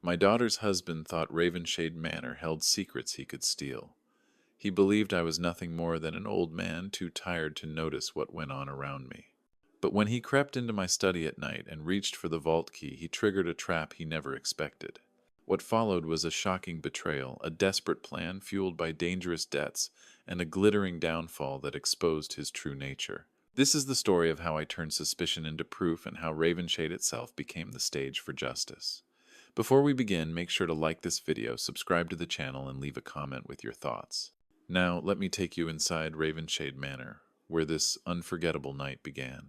My daughter's husband thought Ravenshade Manor held secrets he could steal. He believed I was nothing more than an old man too tired to notice what went on around me. But when he crept into my study at night and reached for the vault key, he triggered a trap he never expected. What followed was a shocking betrayal, a desperate plan fueled by dangerous debts, and a glittering downfall that exposed his true nature. This is the story of how I turned suspicion into proof and how Ravenshade itself became the stage for justice. Before we begin, make sure to like this video, subscribe to the channel, and leave a comment with your thoughts. Now, let me take you inside Ravenshade Manor, where this unforgettable night began.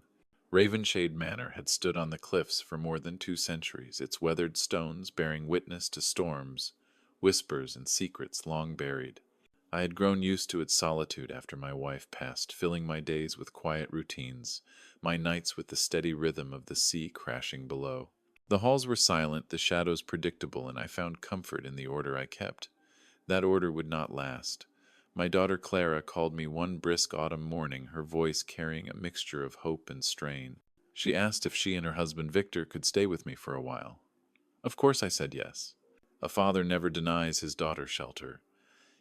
Ravenshade Manor had stood on the cliffs for more than 2 centuries, its weathered stones bearing witness to storms, whispers, and secrets long buried. I had grown used to its solitude after my wife passed, filling my days with quiet routines, my nights with the steady rhythm of the sea crashing below. The halls were silent, the shadows predictable, and I found comfort in the order I kept. That order would not last. My daughter Clara called me one brisk autumn morning, her voice carrying a mixture of hope and strain. She asked if she and her husband Victor could stay with me for a while. Of course I said yes. A father never denies his daughter shelter.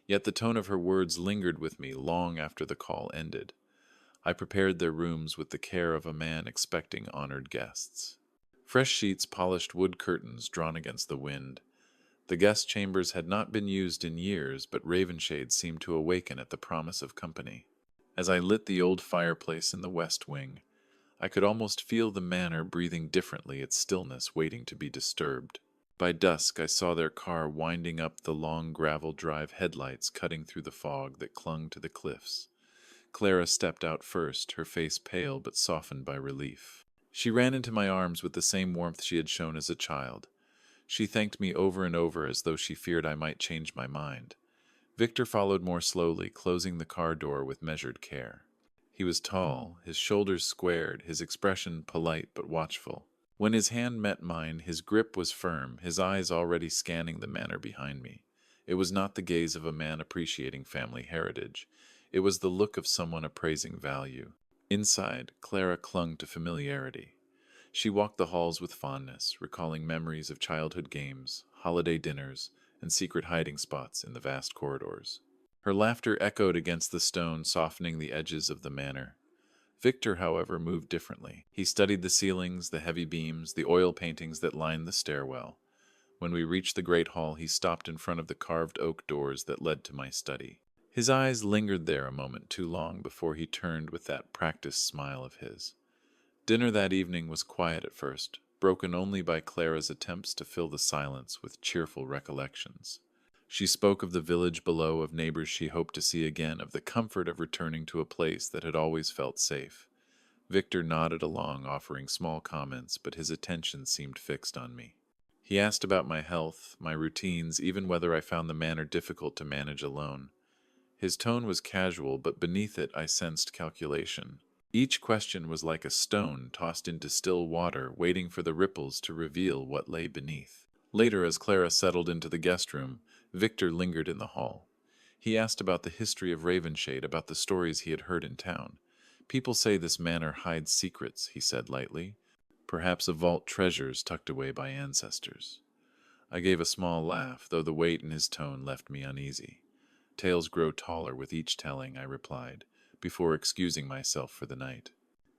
Yet the tone of her words lingered with me long after the call ended. I prepared their rooms with the care of a man expecting honored guests. Fresh sheets, polished wood curtains drawn against the wind. The guest chambers had not been used in years, but Ravenshade seemed to awaken at the promise of company. As I lit the old fireplace in the west wing, I could almost feel the manor breathing differently, its stillness waiting to be disturbed. By dusk, I saw their car winding up the long gravel drive, headlights cutting through the fog that clung to the cliffs. Clara stepped out first, her face pale but softened by relief. She ran into my arms with the same warmth she had shown as a child. She thanked me over and over as though she feared I might change my mind. Victor followed more slowly, closing the car door with measured care. He was tall, his shoulders squared, his expression polite but watchful. When his hand met mine, his grip was firm, his eyes already scanning the manor behind me. It was not the gaze of a man appreciating family heritage. It was the look of someone appraising value. Inside, Clara clung to familiarity. She walked the halls with fondness, recalling memories of childhood games, holiday dinners, and secret hiding spots in the vast corridors. Her laughter echoed against the stone, softening the edges of the manor. Victor, however, moved differently. He studied the ceilings, the heavy beams, the oil paintings that lined the stairwell. When we reached the great hall, he stopped in front of the carved oak doors that led to my study. His eyes lingered there a moment too long before he turned with that practiced smile of his. Dinner that evening was quiet at first, broken only by Clara's attempts to fill the silence with cheerful recollections. She spoke of the village below, of neighbors she hoped to see again, of the comfort of returning to a place that had always felt safe. Victor nodded along, offering small comments, but his attention seemed fixed on me. He asked about my health, my routines, even whether I found the manor difficult to manage alone. His tone was casual, but beneath it I sensed calculation. Each question was like a stone tossed into still water, waiting for the ripples to reveal what lay beneath. Later, as Clara settled into the guest room, Victor lingered in the hall. He asked about the history of Ravenshade, about the stories he had heard in town. People say this manor hides secrets, he said lightly. Perhaps a vault treasures tucked away by ancestors. I gave a small laugh, though the weight in his tone left me uneasy. Tales grow taller with each telling, I replied, before excusing myself for the night.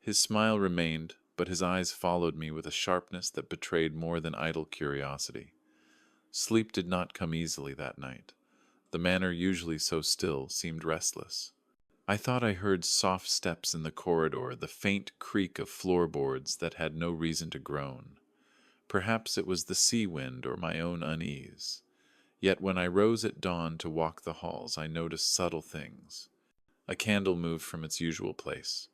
His smile remained, but his eyes followed me with a sharpness that betrayed more than idle curiosity. Sleep did not come easily that night. The manor, usually so still, seemed restless. I thought I heard soft steps in the corridor, the faint creak of floorboards that had no reason to groan. Perhaps it was the sea wind or my own unease. Yet when I rose at dawn to walk the halls, I noticed subtle things. A candle moved from its usual place.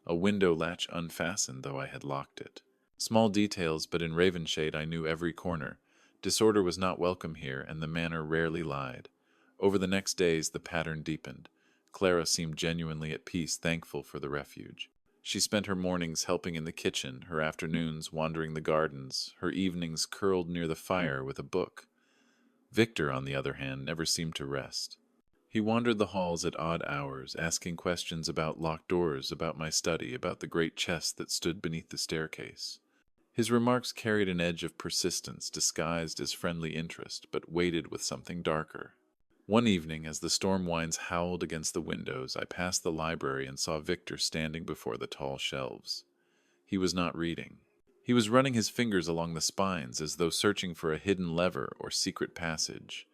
A window latch unfastened, though I had locked it. Small details, but in Ravenshade I knew every corner. Disorder was not welcome here, and the manor rarely lied. Over the next days the pattern deepened. Clara seemed genuinely at peace, thankful for the refuge. She spent her mornings helping in the kitchen, her afternoons wandering the gardens, her evenings curled near the fire with a book. Victor, on the other hand, never seemed to rest. He wandered the halls at odd hours, asking questions about locked doors, about my study, about the great chest that stood beneath the staircase. His remarks carried an edge of persistence disguised as friendly interest, but weighted with something darker. One evening, as the storm winds howled against the windows, I passed the library and saw Victor standing before the tall shelves. He was not reading. He was running his fingers along the spines as though searching for a hidden lever or secret passage.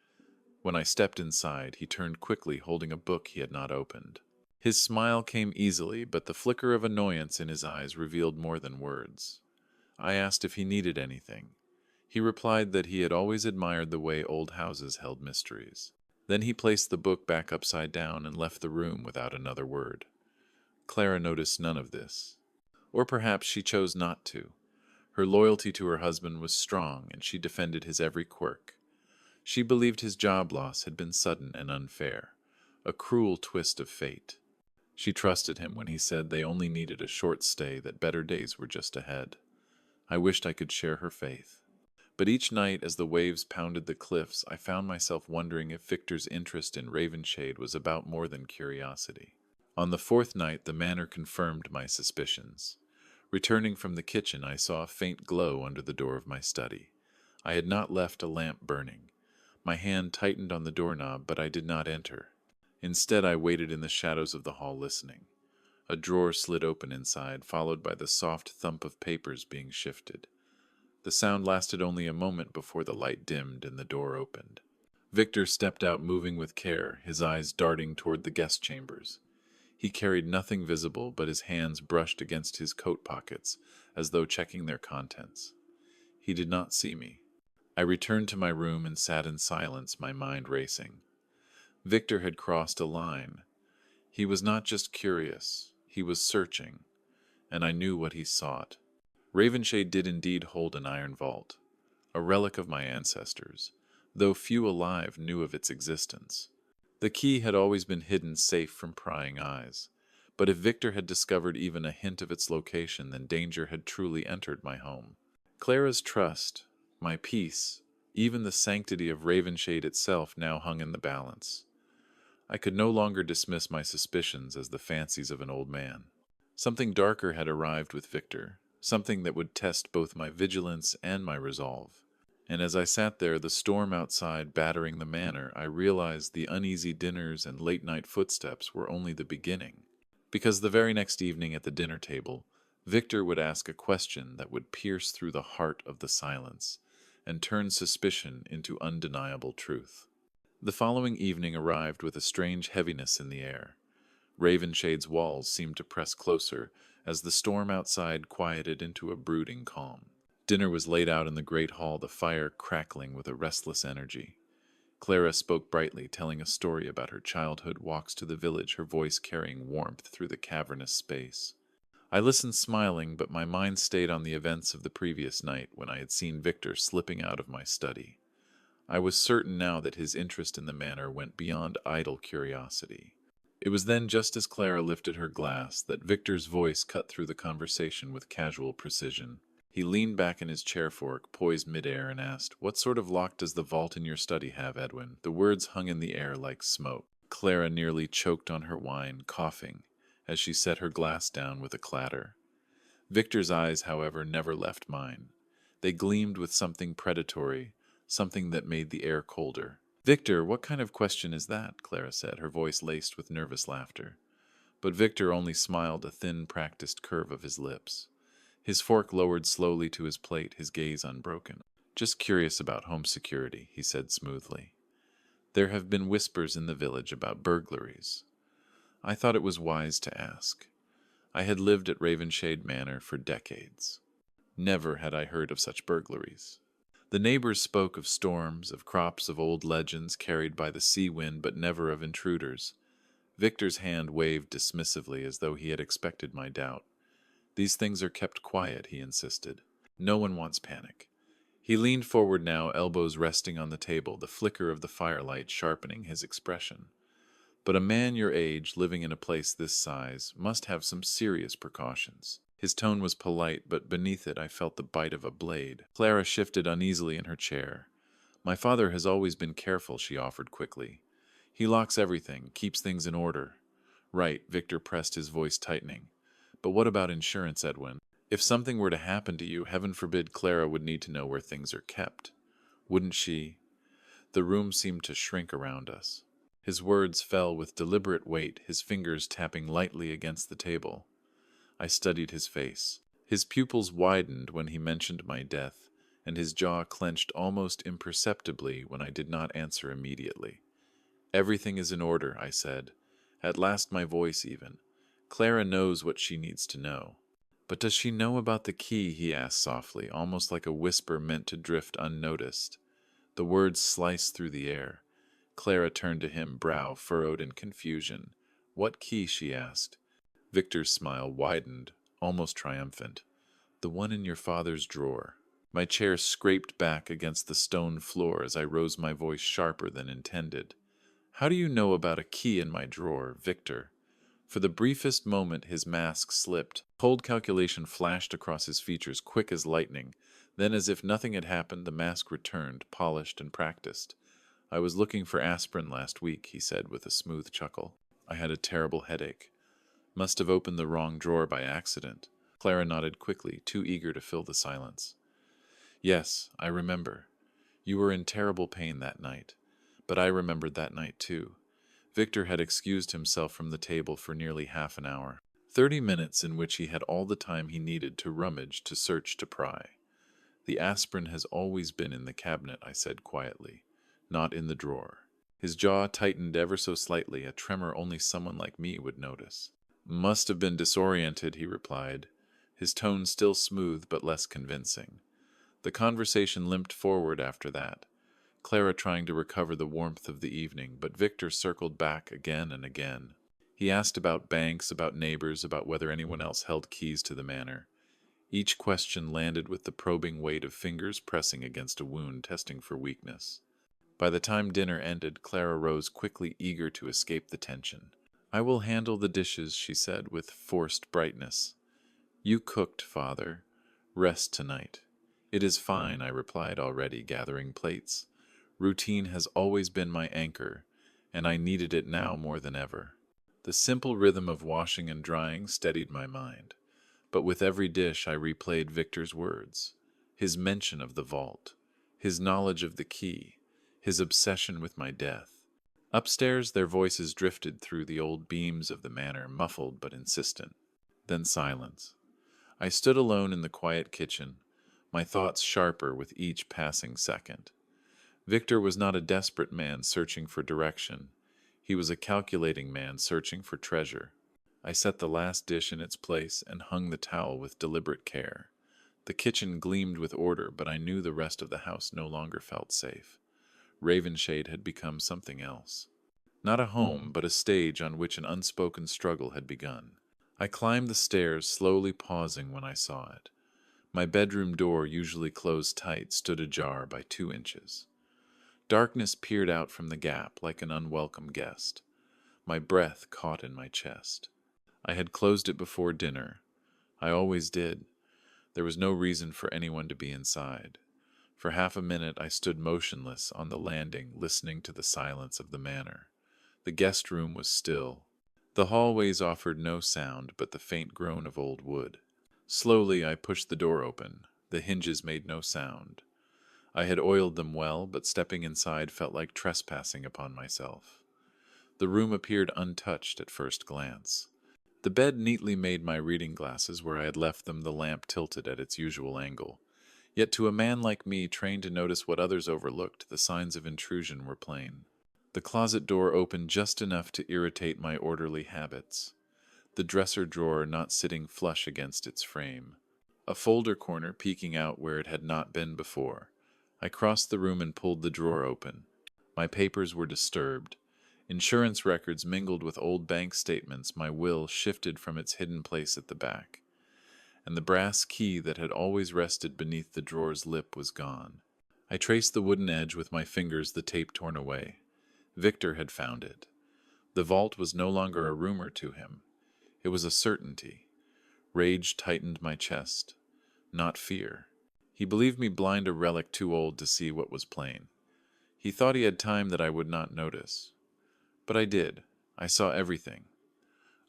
When I stepped inside, he turned quickly, holding a book he had not opened. His smile came easily, but the flicker of annoyance in his eyes revealed more than words. I asked if he needed anything. He replied that he had always admired the way old houses held mysteries. Then he placed the book back upside down and left the room without another word. Clara noticed none of this. Or perhaps she chose not to. Her loyalty to her husband was strong, and she defended his every quirk. She believed his job loss had been sudden and unfair, a cruel twist of fate. She trusted him when he said they only needed a short stay, that better days were just ahead. I wished I could share her faith. But each night, as the waves pounded the cliffs, I found myself wondering if Victor's interest in Ravenshade was about more than curiosity. On the fourth night, the manor confirmed my suspicions. Returning from the kitchen, I saw a faint glow under the door of my study. I had not left a lamp burning. My hand tightened on the doorknob, but I did not enter. Instead, I waited in the shadows of the hall listening. A drawer slid open inside, followed by the soft thump of papers being shifted. The sound lasted only a moment before the light dimmed and the door opened. Victor stepped out, moving with care, his eyes darting toward the guest chambers. He carried nothing visible, but his hands brushed against his coat pockets, as though checking their contents. He did not see me. I returned to my room and sat in silence, my mind racing. Victor had crossed a line. He was not just curious, he was searching, and I knew what he sought. Ravenshade did indeed hold an iron vault, a relic of my ancestors, though few alive knew of its existence. The key had always been hidden safe from prying eyes, but if Victor had discovered even a hint of its location, then danger had truly entered my home. Clara's trust, my peace, even the sanctity of Ravenshade itself now hung in the balance. I could no longer dismiss my suspicions as the fancies of an old man. Something darker had arrived with Victor, something that would test both my vigilance and my resolve. And as I sat there, the storm outside battering the manor, I realized the uneasy dinners and late-night footsteps were only the beginning. Because the very next evening at the dinner table, Victor would ask a question that would pierce through the heart of the silence and turn suspicion into undeniable truth. The following evening arrived with a strange heaviness in the air. Ravenshade's walls seemed to press closer as the storm outside quieted into a brooding calm. Dinner was laid out in the great hall, the fire crackling with a restless energy. Clara spoke brightly, telling a story about her childhood walks to the village, her voice carrying warmth through the cavernous space. I listened smiling, but my mind stayed on the events of the previous night when I had seen Victor slipping out of my study. I was certain now that his interest in the manor went beyond idle curiosity. It was then, just as Clara lifted her glass, that Victor's voice cut through the conversation with casual precision. He leaned back in his chair fork, poised midair, and asked, "What sort of lock does the vault in your study have, Edwin?" The words hung in the air like smoke. Clara nearly choked on her wine, coughing, as she set her glass down with a clatter. Victor's eyes, however, never left mine. They gleamed with something predatory, something that made the air colder. "Victor, what kind of question is that?" Clara said, her voice laced with nervous laughter. But Victor only smiled, a thin, practiced curve of his lips. His fork lowered slowly to his plate, his gaze unbroken. "Just curious about home security," he said smoothly. "There have been whispers in the village about burglaries. I thought it was wise to ask. I had lived at Ravenshade Manor for decades. Never had I heard of such burglaries. The neighbors spoke of storms, of crops of old legends carried by the sea wind, but never of intruders." Victor's hand waved dismissively as though he had expected my doubt. "These things are kept quiet," he insisted. "No one wants panic." He leaned forward now, elbows resting on the table, the flicker of the firelight sharpening his expression. "But a man your age, living in a place this size, must have some serious precautions." His tone was polite, but beneath it I felt the bite of a blade. Clara shifted uneasily in her chair. "My father has always been careful," she offered quickly. "He locks everything, keeps things in order." "Right," Victor pressed, his voice tightening. "But what about insurance, Edwin? If something were to happen to you, heaven forbid, Clara would need to know where things are kept. Wouldn't she? The room seemed to shrink around us. His words fell with deliberate weight, his fingers tapping lightly against the table. I studied his face. His pupils widened when he mentioned my death, and his jaw clenched almost imperceptibly when I did not answer immediately. "Everything is in order," I said. At last my voice even. "Clara knows what she needs to know." "But does she know about the key?" he asked softly, almost like a whisper meant to drift unnoticed. The words sliced through the air. Clara turned to him, brow furrowed in confusion. "What key?" she asked. Victor's smile widened, almost triumphant. "The one in your father's drawer." My chair scraped back against the stone floor as I rose, my voice sharper than intended. "How do you know about a key in my drawer, Victor?" For the briefest moment his mask slipped. Cold calculation flashed across his features, quick as lightning. Then, as if nothing had happened, the mask returned, polished and practiced. "I was looking for aspirin last week," he said with a smooth chuckle. "I had a terrible headache. Must have opened the wrong drawer by accident." Clara nodded quickly, too eager to fill the silence. "Yes, I remember. You were in terrible pain that night. But I remembered that night too." Victor had excused himself from the table for nearly half an hour. 30 minutes in which he had all the time he needed to rummage, to search, to pry. "The aspirin has always been in the cabinet," I said quietly, "not in the drawer." His jaw tightened ever so slightly, a tremor only someone like me would notice. "Must have been disoriented," he replied, his tone still smooth but less convincing. The conversation limped forward after that, Clara trying to recover the warmth of the evening, but Victor circled back again and again. He asked about banks, about neighbors, about whether anyone else held keys to the manor. Each question landed with the probing weight of fingers pressing against a wound, testing for weakness. By the time dinner ended, Clara rose quickly, eager to escape the tension. "I will handle the dishes," she said with forced brightness. "You cooked, father. Rest tonight." "It is fine," I replied, already gathering plates. Routine has always been my anchor, and I needed it now more than ever. The simple rhythm of washing and drying steadied my mind. But with every dish I replayed Victor's words, his mention of the vault, his knowledge of the key, his obsession with my death. Upstairs, their voices drifted through the old beams of the manor, muffled but insistent. Then silence. I stood alone in the quiet kitchen, my thoughts sharper with each passing second. Victor was not a desperate man searching for direction. He was a calculating man searching for treasure. I set the last dish in its place and hung the towel with deliberate care. The kitchen gleamed with order, but I knew the rest of the house no longer felt safe. Ravenshade had become something else. Not a home, but a stage on which an unspoken struggle had begun. I climbed the stairs, slowly pausing when I saw it. My bedroom door, usually closed tight, stood ajar by 2 inches. Darkness peered out from the gap like an unwelcome guest. My breath caught in my chest. I had closed it before dinner. I always did. There was no reason for anyone to be inside. For half a minute I stood motionless on the landing, listening to the silence of the manor. The guest room was still. The hallways offered no sound but the faint groan of old wood. Slowly I pushed the door open. The hinges made no sound. I had oiled them well, but stepping inside felt like trespassing upon myself. The room appeared untouched at first glance. The bed neatly made my reading glasses where I had left them, the lamp tilted at its usual angle. Yet to a man like me, trained to notice what others overlooked, the signs of intrusion were plain. The closet door opened just enough to irritate my orderly habits. The dresser drawer not sitting flush against its frame. A folder corner peeking out where it had not been before. I crossed the room and pulled the drawer open. My papers were disturbed. Insurance records mingled with old bank statements, my will shifted from its hidden place at the back. And the brass key that had always rested beneath the drawer's lip was gone. I traced the wooden edge with my fingers, the tape torn away. Victor had found it. The vault was no longer a rumor to him. It was a certainty. Rage tightened my chest, not fear. He believed me blind, a relic too old to see what was plain. He thought he had time that I would not notice. But I did. I saw everything.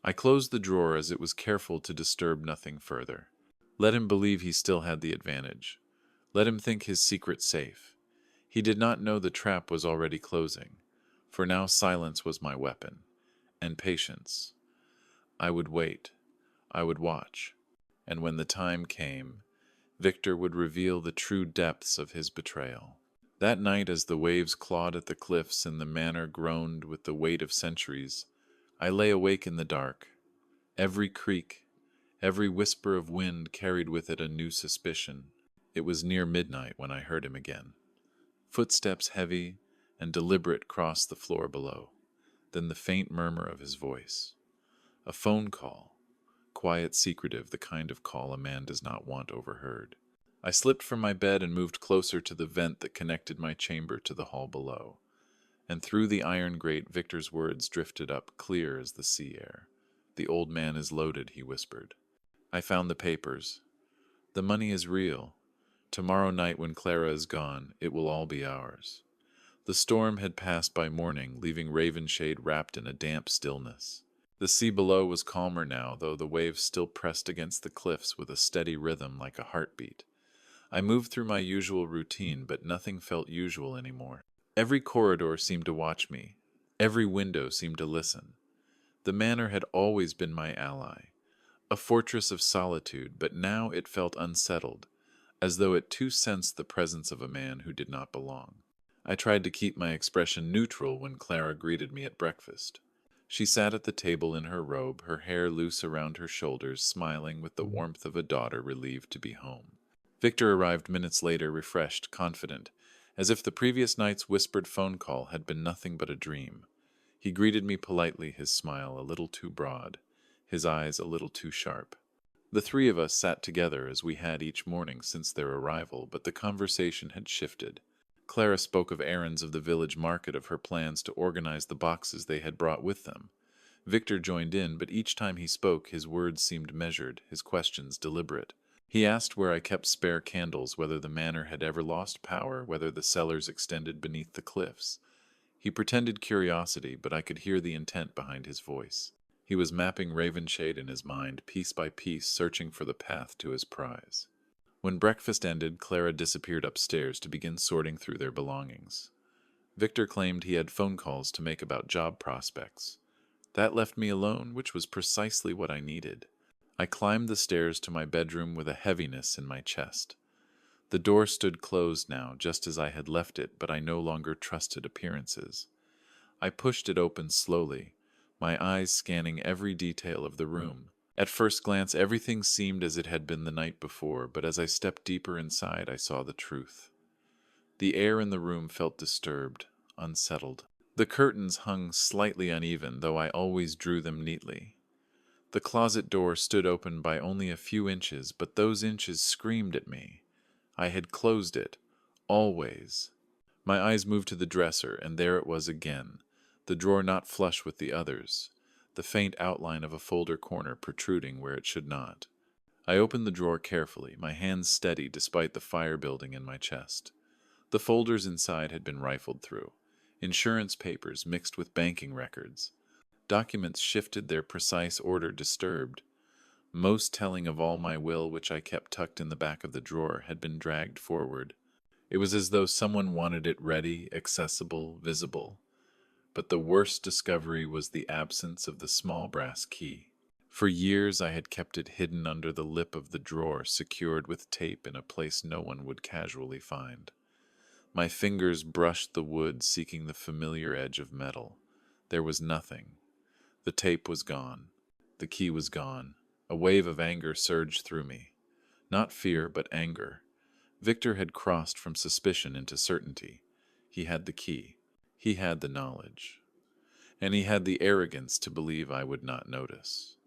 I closed the drawer as it was careful to disturb nothing further. Let him believe he still had the advantage. Let him think his secret safe. He did not know the trap was already closing, for now silence was my weapon, and patience. I would wait, I would watch, and when the time came, Victor would reveal the true depths of his betrayal. That night, as the waves clawed at the cliffs and the manor groaned with the weight of centuries, I lay awake in the dark. Every creak, every whisper of wind carried with it a new suspicion. It was near midnight when I heard him again. Footsteps heavy and deliberate crossed the floor below, then the faint murmur of his voice. A phone call, quiet, secretive, the kind of call a man does not want overheard. I slipped from my bed and moved closer to the vent that connected my chamber to the hall below. And through the iron grate Victor's words drifted up, clear as the sea air. "The old man is loaded," he whispered. "I found the papers. The money is real. Tomorrow night when Clara is gone, it will all be ours." The storm had passed by morning, leaving Ravenshade wrapped in a damp stillness. The sea below was calmer now, though the waves still pressed against the cliffs with a steady rhythm like a heartbeat. I moved through my usual routine, but nothing felt usual anymore. Every corridor seemed to watch me. Every window seemed to listen. The manor had always been my ally, a fortress of solitude, but now it felt unsettled, as though it too sensed the presence of a man who did not belong. I tried to keep my expression neutral when Clara greeted me at breakfast. She sat at the table in her robe, her hair loose around her shoulders, smiling with the warmth of a daughter relieved to be home. Victor arrived minutes later, refreshed, confident, as if the previous night's whispered phone call had been nothing but a dream. He greeted me politely, his smile a little too broad, his eyes a little too sharp. The three of us sat together as we had each morning since their arrival, but the conversation had shifted. Clara spoke of errands of the village market, of her plans to organize the boxes they had brought with them. Victor joined in, but each time he spoke, his words seemed measured, his questions deliberate. He asked where I kept spare candles, whether the manor had ever lost power, whether the cellars extended beneath the cliffs. He pretended curiosity, but I could hear the intent behind his voice. He was mapping Ravenshade in his mind, piece by piece, searching for the path to his prize. When breakfast ended, Clara disappeared upstairs to begin sorting through their belongings. Victor claimed he had phone calls to make about job prospects. That left me alone, which was precisely what I needed. I climbed the stairs to my bedroom with a heaviness in my chest. The door stood closed now, just as I had left it, but I no longer trusted appearances. I pushed it open slowly, my eyes scanning every detail of the room. At first glance, everything seemed as it had been the night before, but as I stepped deeper inside, I saw the truth. The air in the room felt disturbed, unsettled. The curtains hung slightly uneven, though I always drew them neatly. The closet door stood open by only a few inches, but those inches screamed at me. I had closed it, always. My eyes moved to the dresser, and there it was again, the drawer not flush with the others, the faint outline of a folder corner protruding where it should not. I opened the drawer carefully, my hands steady despite the fire building in my chest. The folders inside had been rifled through, insurance papers mixed with banking records. Documents shifted, their precise order disturbed. Most telling of all my will, which I kept tucked in the back of the drawer, had been dragged forward. It was as though someone wanted it ready, accessible, visible. But the worst discovery was the absence of the small brass key. For years I had kept it hidden under the lip of the drawer, secured with tape in a place no one would casually find. My fingers brushed the wood, seeking the familiar edge of metal. There was nothing. The tape was gone. The key was gone. A wave of anger surged through me. Not fear, but anger. Victor had crossed from suspicion into certainty. He had the key. He had the knowledge. And he had the arrogance to believe I would not notice.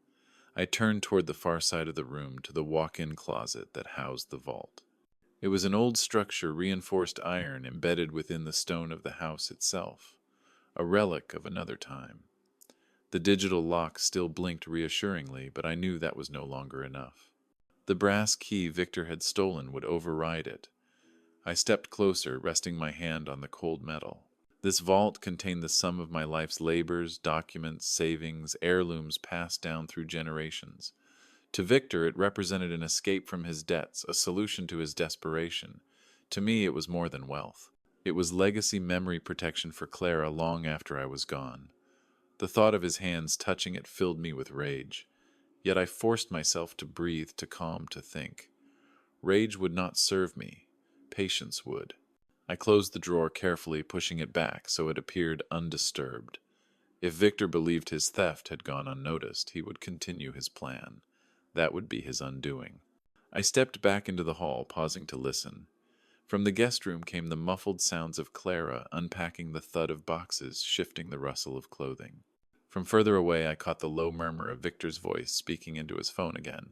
I turned toward the far side of the room, to the walk-in closet that housed the vault. It was an old structure, reinforced iron, embedded within the stone of the house itself, a relic of another time. The digital lock still blinked reassuringly, but I knew that was no longer enough. The brass key Victor had stolen would override it. I stepped closer, resting my hand on the cold metal. This vault contained the sum of my life's labors, documents, savings, heirlooms passed down through generations. To Victor, it represented an escape from his debts, a solution to his desperation. To me, it was more than wealth. It was legacy memory protection for Clara long after I was gone. The thought of his hands touching it filled me with rage. Yet I forced myself to breathe, to calm, to think. Rage would not serve me. Patience would. I closed the drawer carefully, pushing it back so it appeared undisturbed. If Victor believed his theft had gone unnoticed, he would continue his plan. That would be his undoing. I stepped back into the hall, pausing to listen. From the guest room came the muffled sounds of Clara unpacking, the thud of boxes, shifting, the rustle of clothing. From further away, I caught the low murmur of Victor's voice speaking into his phone again.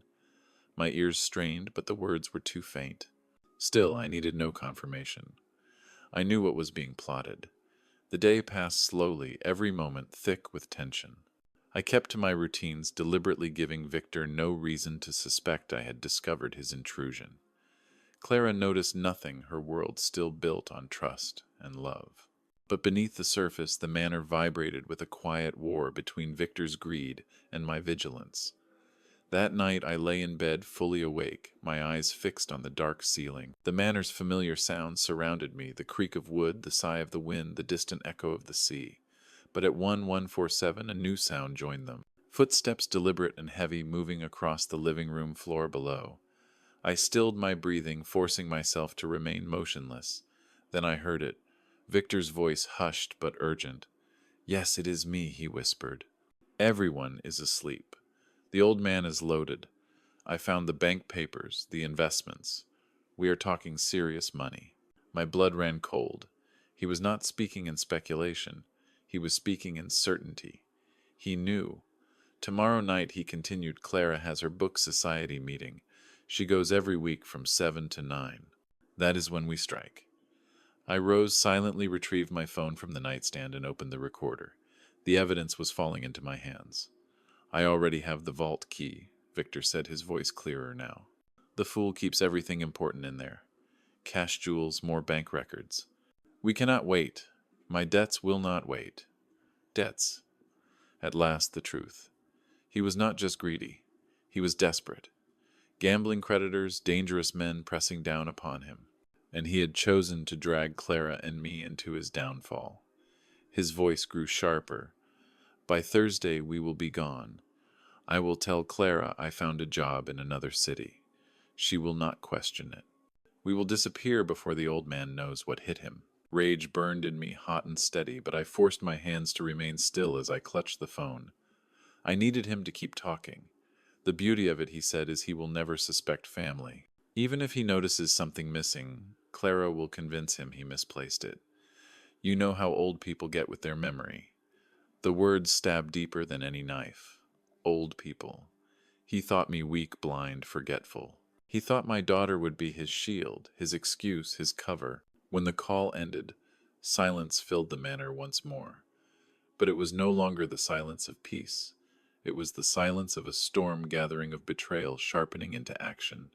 My ears strained, but the words were too faint. Still, I needed no confirmation. I knew what was being plotted. The day passed slowly, every moment thick with tension. I kept to my routines, deliberately giving Victor no reason to suspect I had discovered his intrusion. Clara noticed nothing, her world still built on trust and love. But beneath the surface, the manor vibrated with a quiet war between Victor's greed and my vigilance. That night I lay in bed fully awake, my eyes fixed on the dark ceiling. The manor's familiar sounds surrounded me, the creak of wood, the sigh of the wind, the distant echo of the sea. But at 1147 a new sound joined them. Footsteps deliberate and heavy moving across the living room floor below. I stilled my breathing, forcing myself to remain motionless. Then I heard it. Victor's voice hushed but urgent. "Yes, it is me," he whispered. "Everyone is asleep. The old man is loaded. I found the bank papers, the investments. We are talking serious money." My blood ran cold. He was not speaking in speculation. He was speaking in certainty. He knew. "Tomorrow night," he continued, "Clara has her book society meeting. She goes every week from 7 to 9. That is when we strike." I rose, silently retrieved my phone from the nightstand, and opened the recorder. The evidence was falling into my hands. "I already have the vault key," Victor said, his voice clearer now. "The fool keeps everything important in there. Cash, jewels, more bank records. We cannot wait. My debts will not wait." Debts. At last, the truth. He was not just greedy. He was desperate. Gambling creditors, dangerous men pressing down upon him. And he had chosen to drag Clara and me into his downfall. His voice grew sharper. "By Thursday we will be gone. I will tell Clara I found a job in another city. She will not question it. We will disappear before the old man knows what hit him." Rage burned in me, hot and steady, but I forced my hands to remain still as I clutched the phone. I needed him to keep talking. "The beauty of it," he said, "is he will never suspect family. Even if he notices something missing, Clara will convince him he misplaced it. You know how old people get with their memory." The words stabbed deeper than any knife. Old people. He thought me weak, blind, forgetful. He thought my daughter would be his shield, his excuse, his cover. When the call ended, silence filled the manor once more. But it was no longer the silence of peace. It was the silence of a storm gathering, of betrayal sharpening into action.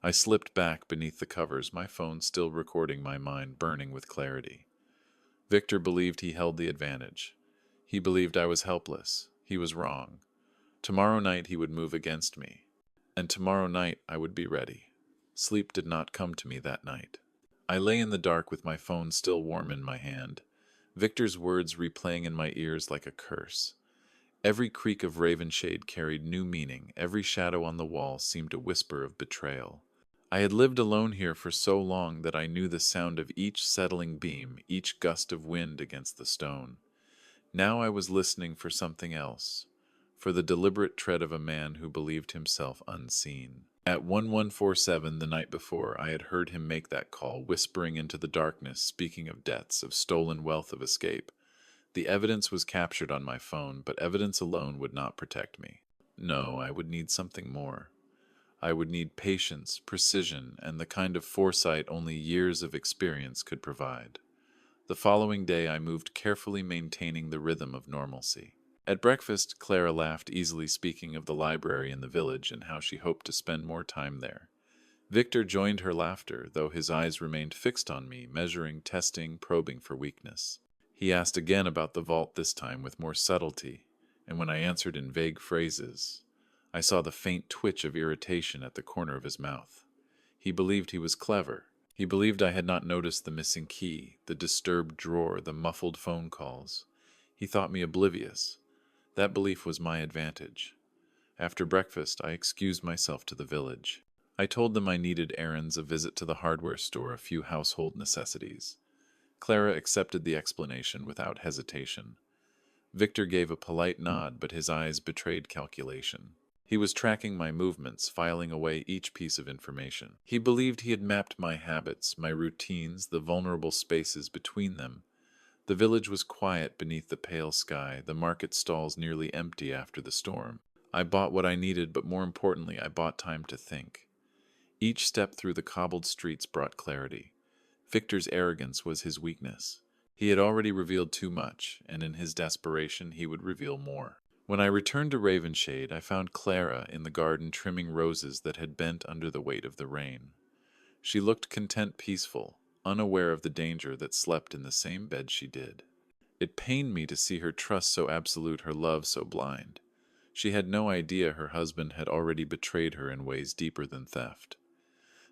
I slipped back beneath the covers, my phone still recording, my mind burning with clarity. Victor believed he held the advantage. He believed I was helpless. He was wrong. Tomorrow night he would move against me. And tomorrow night I would be ready. Sleep did not come to me that night. I lay in the dark with my phone still warm in my hand, Victor's words replaying in my ears like a curse. Every creak of Ravenshade carried new meaning. Every shadow on the wall seemed a whisper of betrayal. I had lived alone here for so long that I knew the sound of each settling beam, each gust of wind against the stone. Now I was listening for something else, for the deliberate tread of a man who believed himself unseen. At 1147 the night before, I had heard him make that call, whispering into the darkness, speaking of debts, of stolen wealth, of escape. The evidence was captured on my phone, but evidence alone would not protect me. No, I would need something more. I would need patience, precision, and the kind of foresight only years of experience could provide. The following day I moved carefully, maintaining the rhythm of normalcy. At breakfast, Clara laughed easily, speaking of the library in the village and how she hoped to spend more time there. Victor joined her laughter, though his eyes remained fixed on me, measuring, testing, probing for weakness. He asked again about the vault, this time with more subtlety, and when I answered in vague phrases, I saw the faint twitch of irritation at the corner of his mouth. He believed he was clever. He believed I had not noticed the missing key, the disturbed drawer, the muffled phone calls. He thought me oblivious. That belief was my advantage. After breakfast, I excused myself to the village. I told them I needed errands, a visit to the hardware store, a few household necessities. Clara accepted the explanation without hesitation. Victor gave a polite nod, but his eyes betrayed calculation. He was tracking my movements, filing away each piece of information. He believed he had mapped my habits, my routines, the vulnerable spaces between them. The village was quiet beneath the pale sky, the market stalls nearly empty after the storm. I bought what I needed, but more importantly, I bought time to think. Each step through the cobbled streets brought clarity. Victor's arrogance was his weakness. He had already revealed too much, and in his desperation he would reveal more. When I returned to Ravenshade, I found Clara in the garden trimming roses that had bent under the weight of the rain. She looked content, peaceful, unaware of the danger that slept in the same bed she did. It pained me to see her trust so absolute, her love so blind. She had no idea her husband had already betrayed her in ways deeper than theft.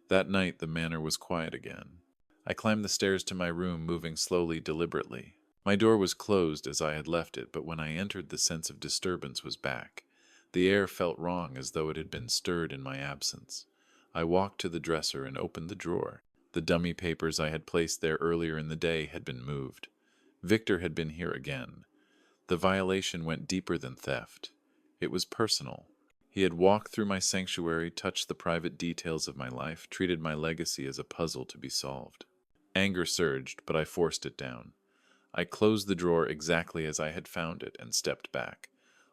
That night the manor was quiet again. I climbed the stairs to my room, moving slowly, deliberately. My door was closed as I had left it, but when I entered, the sense of disturbance was back. The air felt wrong, as though it had been stirred in my absence. I walked to the dresser and opened the drawer. The dummy papers I had placed there earlier in the day had been moved. Victor had been here again. The violation went deeper than theft. It was personal. He had walked through my sanctuary, touched the private details of my life, treated my legacy as a puzzle to be solved. Anger surged, but I forced it down. I closed the drawer exactly as I had found it and stepped back.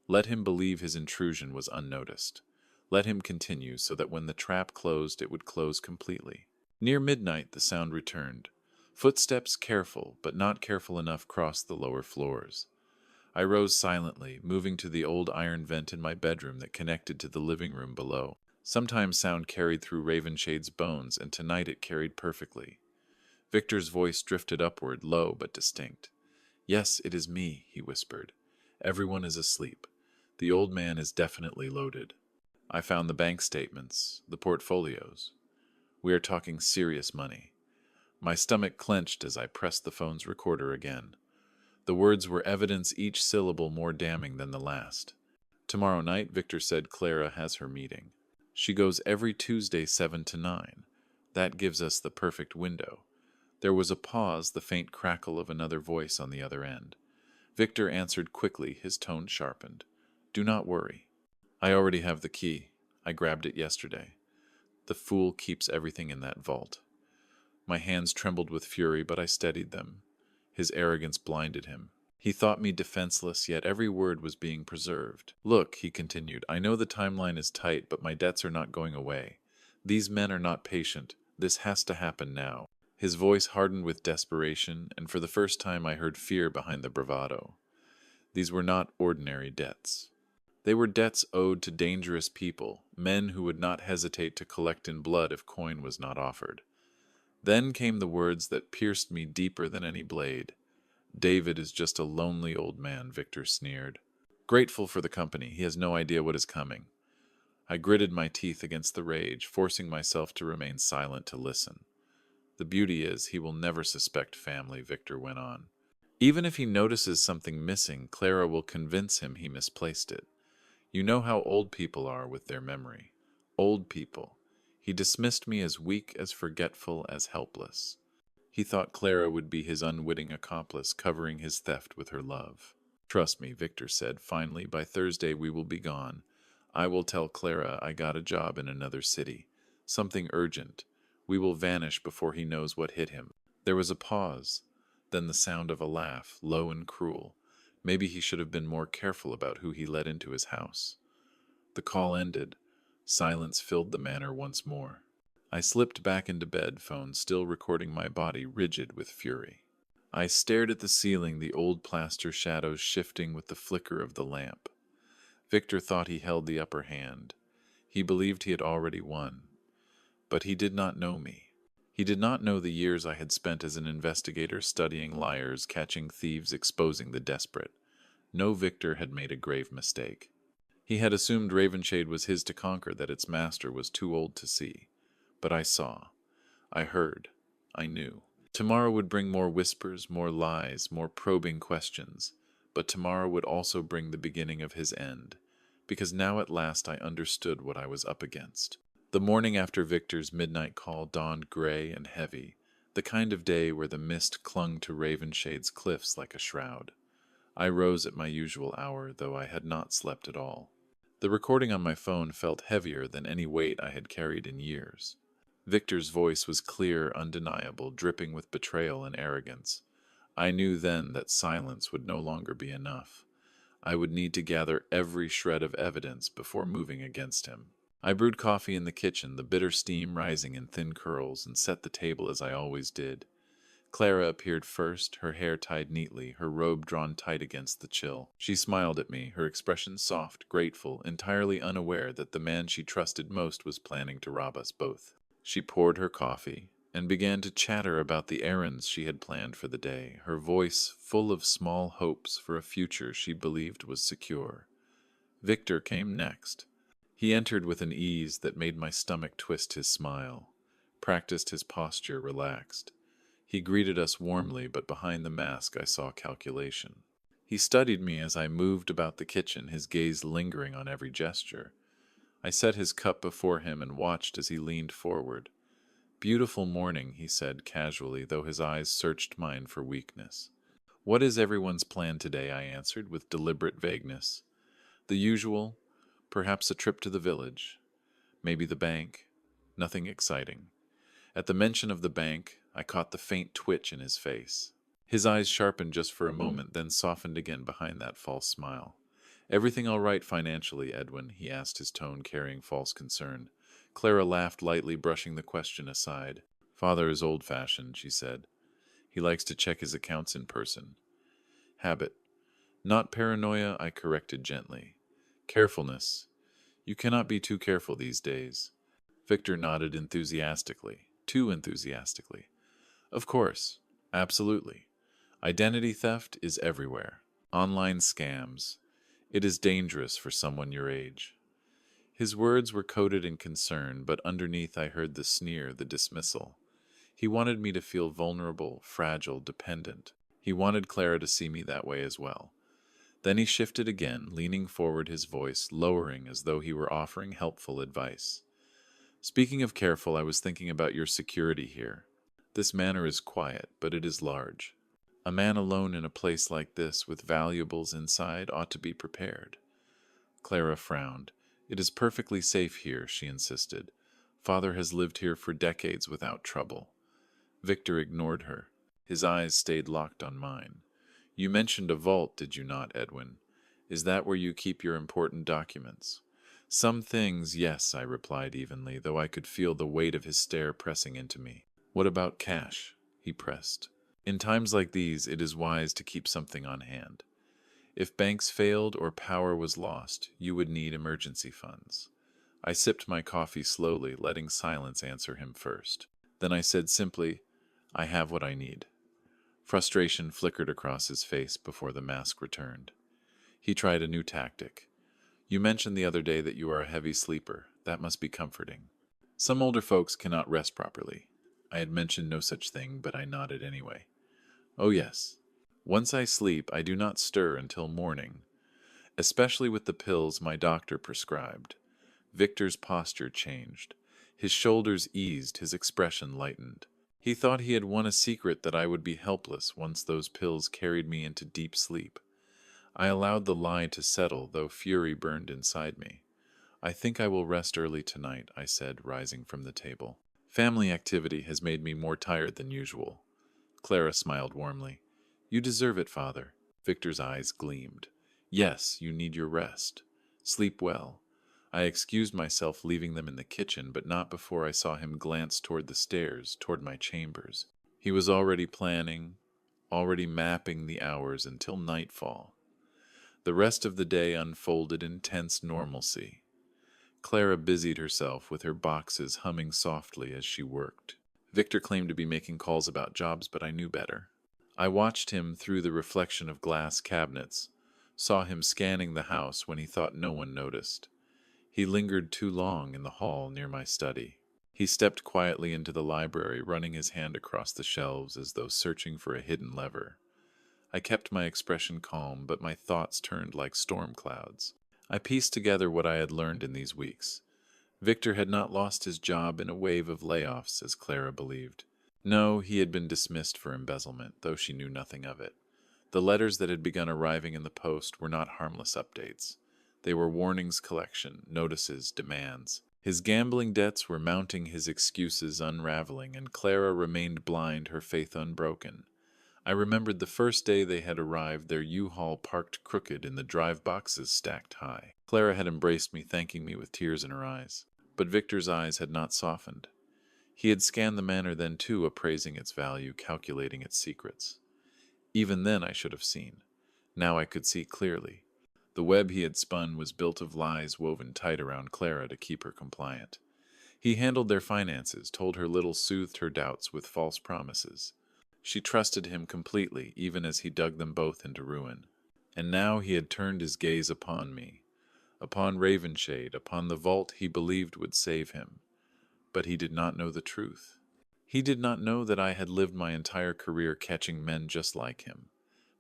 Let him believe his intrusion was unnoticed. Let him continue so that when the trap closed, it would close completely. Near midnight, the sound returned. Footsteps, careful, but not careful enough, crossed the lower floors. I rose silently, moving to the old iron vent in my bedroom that connected to the living room below. Sometimes sound carried through Ravenshade's bones, and tonight it carried perfectly. Victor's voice drifted upward, low but distinct. "Yes, it is me," he whispered. "Everyone is asleep. The old man is definitely loaded. I found the bank statements, the portfolios. We are talking serious money." My stomach clenched as I pressed the phone's recorder again. The words were evidence, each syllable more damning than the last. "Tomorrow night," Victor said, "Clara has her meeting. She goes every Tuesday 7 to 9. That gives us the perfect window." There was a pause, the faint crackle of another voice on the other end. Victor answered quickly, his tone sharpened. "Do not worry. I already have the key. I grabbed it yesterday. The fool keeps everything in that vault." My hands trembled with fury, but I steadied them. His arrogance blinded him. He thought me defenseless, yet every word was being preserved. "Look," he continued, "I know the timeline is tight, but my debts are not going away. These men are not patient. This has to happen now." His voice hardened with desperation, and for the first time I heard fear behind the bravado. These were not ordinary debts. They were debts owed to dangerous people, men who would not hesitate to collect in blood if coin was not offered. Then came the words that pierced me deeper than any blade. "David is just a lonely old man," Victor sneered. "Grateful for the company, he has no idea what is coming." I gritted my teeth against the rage, forcing myself to remain silent to listen. "The beauty is, he will never suspect family," Victor went on. "Even if he notices something missing, Clara will convince him he misplaced it. You know how old people are with their memory. Old people. He dismissed me as weak, as forgetful, as helpless. He thought Clara would be his unwitting accomplice, covering his theft with her love. "Trust me," Victor said, "finally, by Thursday we will be gone. I will tell Clara I got a job in another city. Something urgent. We will vanish before he knows what hit him." There was a pause, then the sound of a laugh, low and cruel. Maybe he should have been more careful about who he let into his house. The call ended. Silence filled the manor once more. I slipped back into bed, phone still recording my body rigid with fury. I stared at the ceiling, the old plaster shadows shifting with the flicker of the lamp. Victor thought he held the upper hand. He believed he had already won. But he did not know me. He did not know the years I had spent as an investigator, studying liars, catching thieves, exposing the desperate. No, Victor had made a grave mistake. He had assumed Ravenshade was his to conquer, that its master was too old to see. But I saw, I heard, I knew. Tomorrow would bring more whispers, more lies, more probing questions, but tomorrow would also bring the beginning of his end, because now at last I understood what I was up against. The morning after Victor's midnight call dawned gray and heavy, the kind of day where the mist clung to Ravenshade's cliffs like a shroud. I rose at my usual hour, though I had not slept at all. The recording on my phone felt heavier than any weight I had carried in years. Victor's voice was clear, undeniable, dripping with betrayal and arrogance. I knew then that silence would no longer be enough. I would need to gather every shred of evidence before moving against him. I brewed coffee in the kitchen, the bitter steam rising in thin curls, and set the table as I always did. Clara appeared first, her hair tied neatly, her robe drawn tight against the chill. She smiled at me, her expression soft, grateful, entirely unaware that the man she trusted most was planning to rob us both. She poured her coffee and began to chatter about the errands she had planned for the day, her voice full of small hopes for a future she believed was secure. Victor came next. He entered with an ease that made my stomach twist. His smile practiced, his posture relaxed. He greeted us warmly, but behind the mask I saw calculation. He studied me as I moved about the kitchen, his gaze lingering on every gesture. I set his cup before him and watched as he leaned forward. "Beautiful morning," he said casually, though his eyes searched mine for weakness. "What is everyone's plan today?" I answered with deliberate vagueness. "The usual, perhaps a trip to the village, maybe the bank. Nothing exciting." At the mention of the bank, I caught the faint twitch in his face. His eyes sharpened just for a moment, then softened again behind that false smile. "Everything all right financially, Edwin?" he asked, his tone carrying false concern. Clara laughed lightly, brushing the question aside. "Father is old-fashioned," she said. "He likes to check his accounts in person." "Habit. Not paranoia," I corrected gently. "Carefulness. You cannot be too careful these days." Victor nodded enthusiastically. Too enthusiastically. "Of course. Absolutely. Identity theft is everywhere. Online scams. It is dangerous for someone your age." His words were coded in concern, but underneath I heard the sneer, the dismissal. He wanted me to feel vulnerable, fragile, dependent. He wanted Clara to see me that way as well. Then he shifted again, leaning forward, his voice lowering as though he were offering helpful advice. "Speaking of careful, I was thinking about your security here. This manor is quiet, but it is large. A man alone in a place like this, with valuables inside, ought to be prepared." Clara frowned. "It is perfectly safe here," she insisted. "Father has lived here for decades without trouble." Victor ignored her. His eyes stayed locked on mine. "You mentioned a vault, did you not, Edwin? Is that where you keep your important documents?" "Some things, yes," I replied evenly, though I could feel the weight of his stare pressing into me. "What about cash?" he pressed. "In times like these, it is wise to keep something on hand. If banks failed or power was lost, you would need emergency funds." I sipped my coffee slowly, letting silence answer him first. Then I said simply, "I have what I need." Frustration flickered across his face before the mask returned. He tried a new tactic. "You mentioned the other day that you are a heavy sleeper. That must be comforting. Some older folks cannot rest properly." I had mentioned no such thing, but I nodded anyway. "Oh yes. Once I sleep, I do not stir until morning, especially with the pills my doctor prescribed." Victor's posture changed. His shoulders eased, his expression lightened. He thought he had won a secret, that I would be helpless once those pills carried me into deep sleep. I allowed the lie to settle, though fury burned inside me. "I think I will rest early tonight," I said, rising from the table. "Family activity has made me more tired than usual." Clara smiled warmly. "You deserve it, Father." Victor's eyes gleamed. "Yes, you need your rest. Sleep well." I excused myself, leaving them in the kitchen, but not before I saw him glance toward the stairs, toward my chambers. He was already planning, already mapping the hours until nightfall. The rest of the day unfolded in tense normalcy. Clara busied herself with her boxes, humming softly as she worked. Victor claimed to be making calls about jobs, but I knew better. I watched him through the reflection of glass cabinets, saw him scanning the house when he thought no one noticed. He lingered too long in the hall near my study. He stepped quietly into the library, running his hand across the shelves as though searching for a hidden lever. I kept my expression calm, but my thoughts turned like storm clouds. I pieced together what I had learned in these weeks. Victor had not lost his job in a wave of layoffs, as Clara believed. No, he had been dismissed for embezzlement, though she knew nothing of it. The letters that had begun arriving in the post were not harmless updates. They were warnings collection, notices, demands. His gambling debts were mounting, his excuses unraveling, and Clara remained blind, her faith unbroken. I remembered the first day they had arrived, their U-Haul parked crooked and the drive boxes stacked high. Clara had embraced me, thanking me with tears in her eyes. But Victor's eyes had not softened. He had scanned the manor then too, appraising its value, calculating its secrets. Even then I should have seen. Now I could see clearly. The web he had spun was built of lies woven tight around Clara to keep her compliant. He handled their finances, told her little, soothed her doubts with false promises. She trusted him completely, even as he dug them both into ruin. And now he had turned his gaze upon me, upon Ravenshade, upon the vault he believed would save him. But he did not know the truth. He did not know that I had lived my entire career catching men just like him.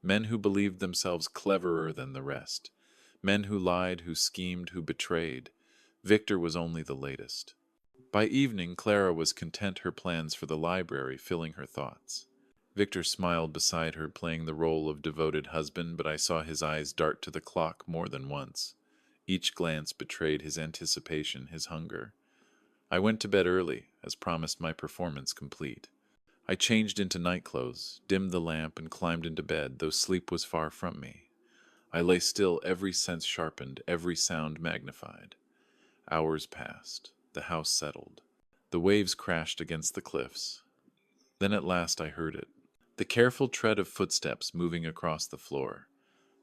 Men who believed themselves cleverer than the rest. Men who lied, who schemed, who betrayed. Victor was only the latest. By evening, Clara was content, her plans for the library filling her thoughts. Victor smiled beside her, playing the role of devoted husband, but I saw his eyes dart to the clock more than once. Each glance betrayed his anticipation, his hunger. I went to bed early, as promised, my performance complete. I changed into night clothes, dimmed the lamp, and climbed into bed, though sleep was far from me. I lay still, every sense sharpened, every sound magnified. Hours passed. The house settled. The waves crashed against the cliffs. Then at last I heard it. The careful tread of footsteps moving across the floor.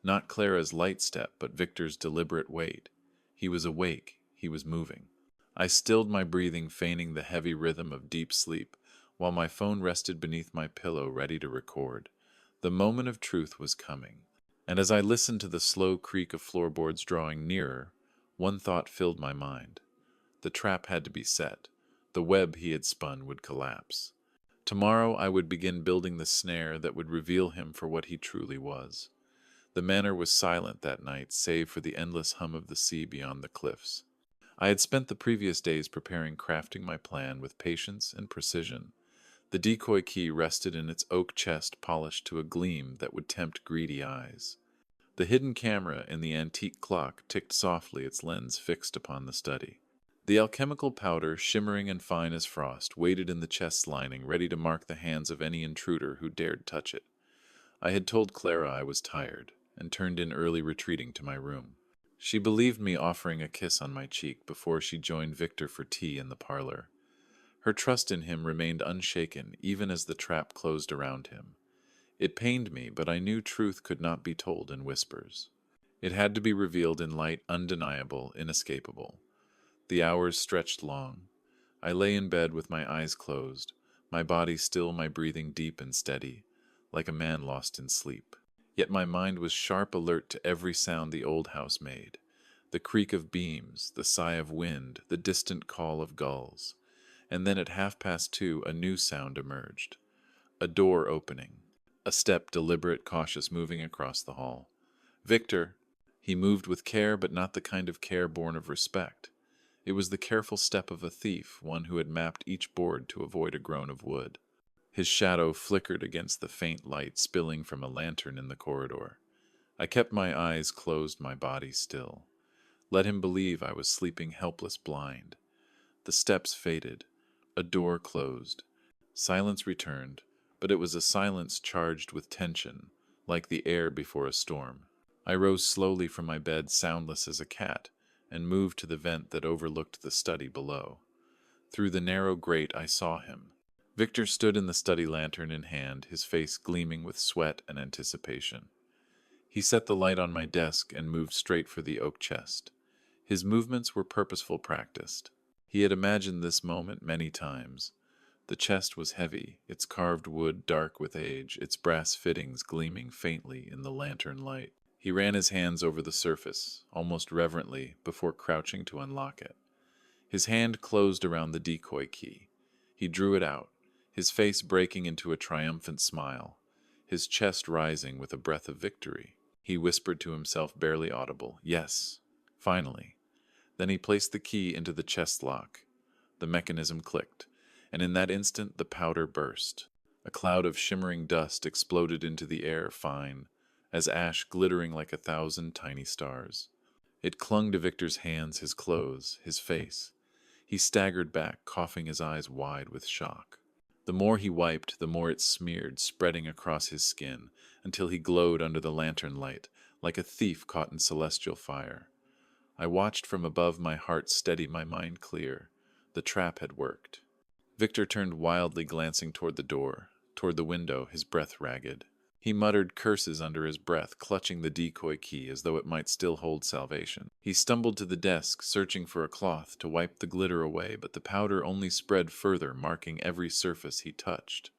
Not Clara's light step, but Victor's deliberate weight. He was awake. He was moving. I stilled my breathing, feigning the heavy rhythm of deep sleep, while my phone rested beneath my pillow, ready to record. The moment of truth was coming. And as I listened to the slow creak of floorboards drawing nearer, one thought filled my mind. The trap had to be set. The web he had spun would collapse. Tomorrow I would begin building the snare that would reveal him for what he truly was. The manor was silent that night, save for the endless hum of the sea beyond the cliffs. I had spent the previous days preparing, crafting my plan with patience and precision. The decoy key rested in its oak chest, polished to a gleam that would tempt greedy eyes. The hidden camera in the antique clock ticked softly, its lens fixed upon the study. The alchemical powder, shimmering and fine as frost, waited in the chest's lining, ready to mark the hands of any intruder who dared touch it. I had told Clara I was tired, and turned in early, retreating to my room. She believed me, offering a kiss on my cheek before she joined Victor for tea in the parlor. Her trust in him remained unshaken, even as the trap closed around him. It pained me, but I knew truth could not be told in whispers. It had to be revealed in light, undeniable, inescapable. The hours stretched long. I lay in bed with my eyes closed, my body still, my breathing deep and steady, like a man lost in sleep. Yet my mind was sharp, alert to every sound the old house made. The creak of beams, the sigh of wind, the distant call of gulls. And then at 2:30, a new sound emerged. A door opening. A step, deliberate, cautious, moving across the hall. Victor! He moved with care, but not the kind of care born of respect. It was the careful step of a thief, one who had mapped each board to avoid a groan of wood. His shadow flickered against the faint light spilling from a lantern in the corridor. I kept my eyes closed, my body still. Let him believe I was sleeping, helpless, blind. The steps faded. A door closed. Silence returned, but it was a silence charged with tension, like the air before a storm. I rose slowly from my bed, soundless as a cat, and moved to the vent that overlooked the study below. Through the narrow grate I saw him. Victor stood in the study, lantern in hand, his face gleaming with sweat and anticipation. He set the light on my desk and moved straight for the oak chest. His movements were purposeful, practiced. He had imagined this moment many times. The chest was heavy, its carved wood dark with age, its brass fittings gleaming faintly in the lantern light. He ran his hands over the surface, almost reverently, before crouching to unlock it. His hand closed around the decoy key. He drew it out, his face breaking into a triumphant smile, his chest rising with a breath of victory. He whispered to himself, barely audible, "Yes, finally." Then he placed the key into the chest lock. The mechanism clicked, and in that instant the powder burst. A cloud of shimmering dust exploded into the air, fine, as ash glittering like 1,000 tiny stars. It clung to Victor's hands, his clothes, his face. He staggered back, coughing his eyes wide with shock. The more he wiped, the more it smeared, spreading across his skin, until he glowed under the lantern light, like a thief caught in celestial fire. I watched from above, my heart steady, my mind clear. The trap had worked. Victor turned wildly, glancing toward the door, toward the window, his breath ragged. He muttered curses under his breath, clutching the decoy key as though it might still hold salvation. He stumbled to the desk, searching for a cloth to wipe the glitter away, but the powder only spread further, marking every surface he touched.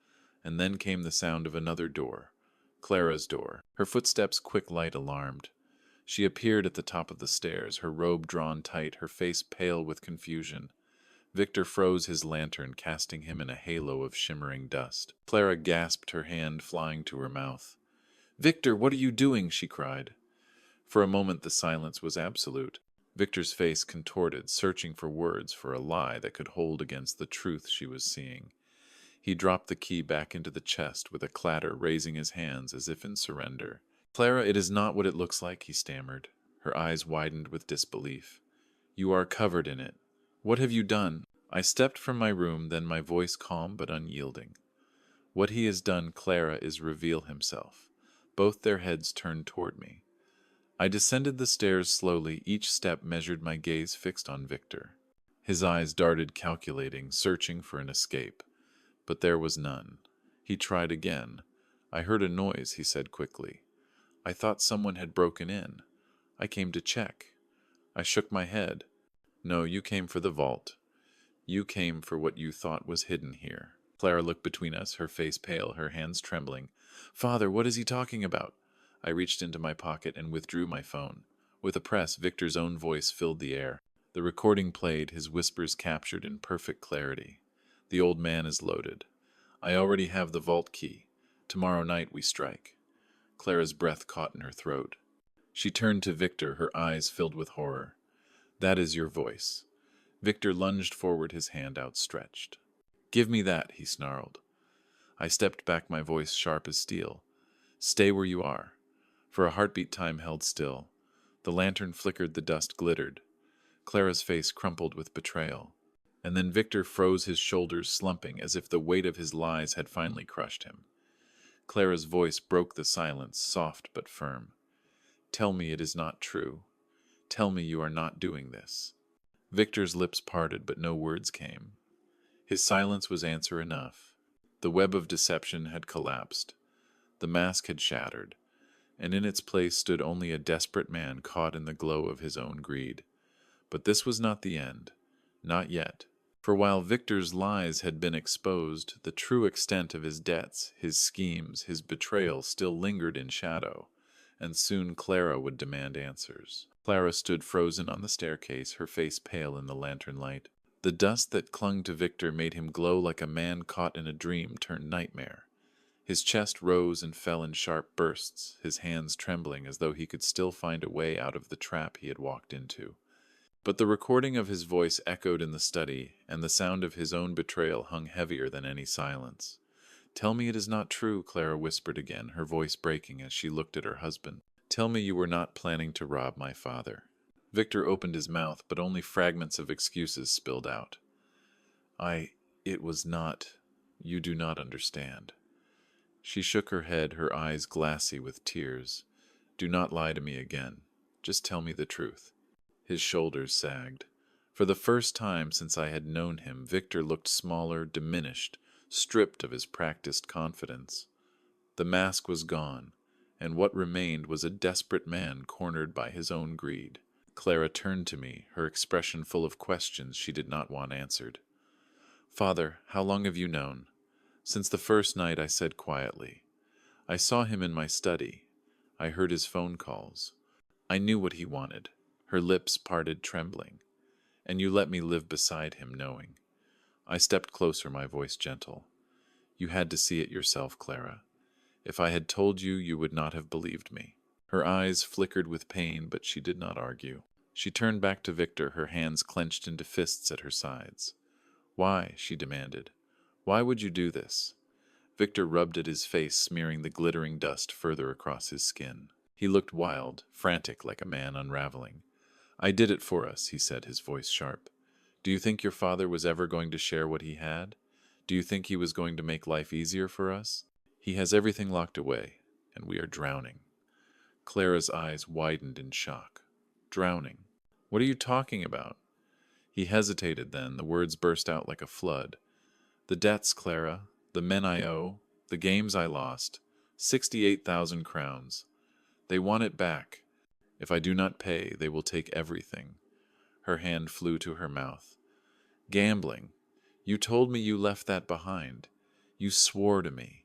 And then came the sound of another door. Clara's door. Her footsteps quick, light, alarmed. She appeared at the top of the stairs, her robe drawn tight, her face pale with confusion. Victor froze his lantern, casting him in a halo of shimmering dust. Clara gasped, her hand flying to her mouth. "Victor, what are you doing?" she cried. For a moment the silence was absolute. Victor's face contorted, searching for words for a lie that could hold against the truth she was seeing. He dropped the key back into the chest with a clatter, raising his hands as if in surrender. "Clara, it is not what it looks like," he stammered. Her eyes widened with disbelief. "You are covered in it. What have you done?" I stepped from my room, then my voice calm but unyielding. "What he has done, Clara, is reveal himself." Both their heads turned toward me. I descended the stairs slowly, each step measured, my gaze fixed on Victor. His eyes darted, calculating, searching for an escape. But there was none. He tried again. "I heard a noise," he said quickly. "I thought someone had broken in. I came to check." I shook my head. "No, you came for the vault. You came for what you thought was hidden here." Clara looked between us, her face pale, her hands trembling. "Father, what is he talking about?" I reached into my pocket and withdrew my phone. With a press, Victor's own voice filled the air. The recording played, his whispers captured in perfect clarity. "The old man is loaded. I already have the vault key. Tomorrow night we strike." Clara's breath caught in her throat. She turned to Victor, her eyes filled with horror. "That is your voice." Victor lunged forward, his hand outstretched. "Give me that," he snarled. I stepped back, my voice sharp as steel. "Stay where you are." For a heartbeat, time held still. The lantern flickered, the dust glittered. Clara's face crumpled with betrayal. And then Victor froze, his shoulders slumping, as if the weight of his lies had finally crushed him. Clara's voice broke the silence, soft but firm. "Tell me it is not true. Tell me you are not doing this." Victor's lips parted, but no words came. His silence was answer enough. The web of deception had collapsed. The mask had shattered, and in its place stood only a desperate man caught in the glow of his own greed. But this was not the end. Not yet. For while Victor's lies had been exposed, the true extent of his debts, his schemes, his betrayal still lingered in shadow, and soon Clara would demand answers. Clara stood frozen on the staircase, her face pale in the lantern light. The dust that clung to Victor made him glow like a man caught in a dream turned nightmare. His chest rose and fell in sharp bursts, his hands trembling as though he could still find a way out of the trap he had walked into. But the recording of his voice echoed in the study, and the sound of his own betrayal hung heavier than any silence. "Tell me it is not true," Clara whispered again, her voice breaking as she looked at her husband. "Tell me you were not planning to rob my father." Victor opened his mouth, but only fragments of excuses spilled out. It was not. You do not understand." She shook her head, her eyes glassy with tears. "Do not lie to me again. Just tell me the truth." His shoulders sagged. For the first time since I had known him, Victor looked smaller, diminished, stripped of his practiced confidence. The mask was gone, and what remained was a desperate man cornered by his own greed. Clara turned to me, her expression full of questions she did not want answered. "Father, how long have you known?" "Since the first night," I said quietly. "I saw him in my study. I heard his phone calls. I knew what he wanted. Her lips parted, trembling. And you let me live beside him, knowing. I stepped closer, my voice gentle. You had to see it yourself, Clara. If I had told you, you would not have believed me. Her eyes flickered with pain, but she did not argue. She turned back to Victor, her hands clenched into fists at her sides. Why? She demanded. Why would you do this? Victor rubbed at his face, smearing the glittering dust further across his skin. He looked wild, frantic, like a man unraveling. I did it for us, he said, his voice sharp. Do you think your father was ever going to share what he had? Do you think he was going to make life easier for us? He has everything locked away, and we are drowning. Clara's eyes widened in shock. Drowning? What are you talking about? He hesitated then, the words burst out like a flood. The debts, Clara, the men I owe, the games I lost, 68,000 crowns. They want it back. If I do not pay, they will take everything. Her hand flew to her mouth. Gambling. You told me you left that behind. You swore to me.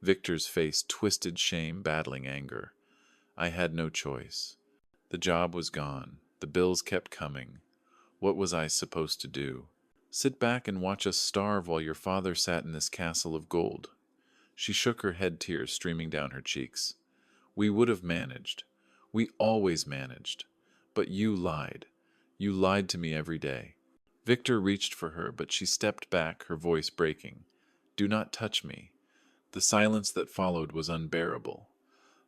Victor's face twisted, shame battling anger. I had no choice. The job was gone. The bills kept coming. What was I supposed to do? Sit back and watch us starve while your father sat in this castle of gold. She shook her head, tears streaming down her cheeks. We would have managed. We always managed. But you lied. You lied to me every day. Victor reached for her, but she stepped back, her voice breaking. Do not touch me. The silence that followed was unbearable.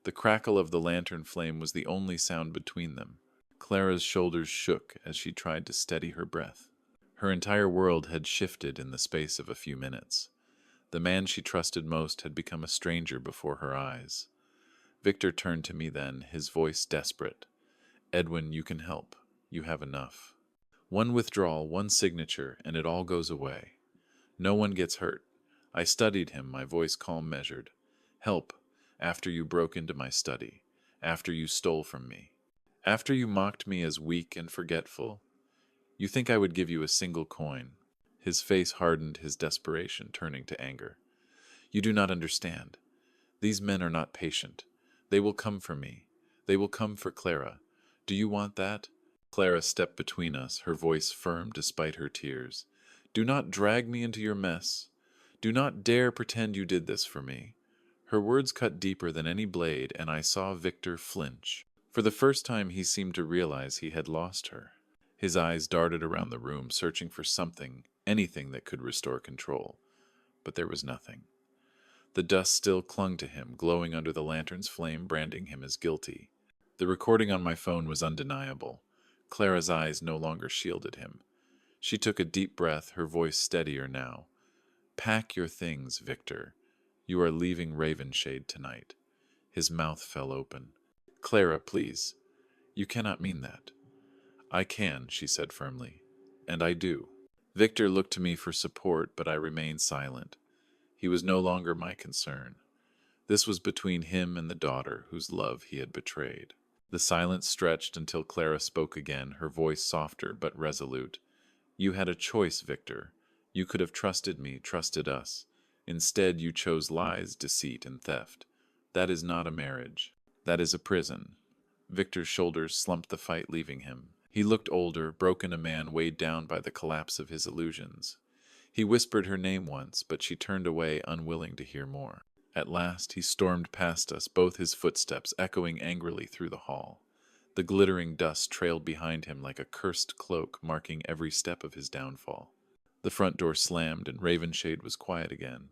The crackle of the lantern flame was the only sound between them. Clara's shoulders shook as she tried to steady her breath. Her entire world had shifted in the space of a few minutes. The man she trusted most had become a stranger before her eyes. Victor turned to me then, his voice desperate. Edwin, you can help. You have enough. One withdrawal, one signature, and it all goes away. No one gets hurt. I studied him, my voice calm, measured. Help, after you broke into my study, after you stole from me, after you mocked me as weak and forgetful. You think I would give you a single coin? His face hardened, his desperation turning to anger. You do not understand. These men are not patient. They will come for me. They will come for Clara. Do you want that? Clara stepped between us, her voice firm despite her tears. Do not drag me into your mess. Do not dare pretend you did this for me. Her words cut deeper than any blade, and I saw Victor flinch. For the first time he seemed to realize he had lost her. His eyes darted around the room, searching for something, anything that could restore control. But there was nothing. The dust still clung to him, glowing under the lantern's flame, branding him as guilty. The recording on my phone was undeniable. Clara's eyes no longer shielded him. She took a deep breath, her voice steadier now. Pack your things, Victor. You are leaving Ravenshade tonight. His mouth fell open. Clara, please. You cannot mean that. I can, she said firmly. And I do. Victor looked to me for support, but I remained silent. He was no longer my concern. This was between him and the daughter whose love he had betrayed. The silence stretched until Clara spoke again, her voice softer but resolute. You had a choice, Victor. You could have trusted me, trusted us. Instead, you chose lies, deceit, and theft. That is not a marriage. That is a prison. Victor's shoulders slumped, the fight leaving him. He looked older, broken, a man weighed down by the collapse of his illusions. He whispered her name once, but she turned away, unwilling to hear more. At last he stormed past us, both his footsteps echoing angrily through the hall. The glittering dust trailed behind him like a cursed cloak, marking every step of his downfall. The front door slammed, and Ravenshade was quiet again.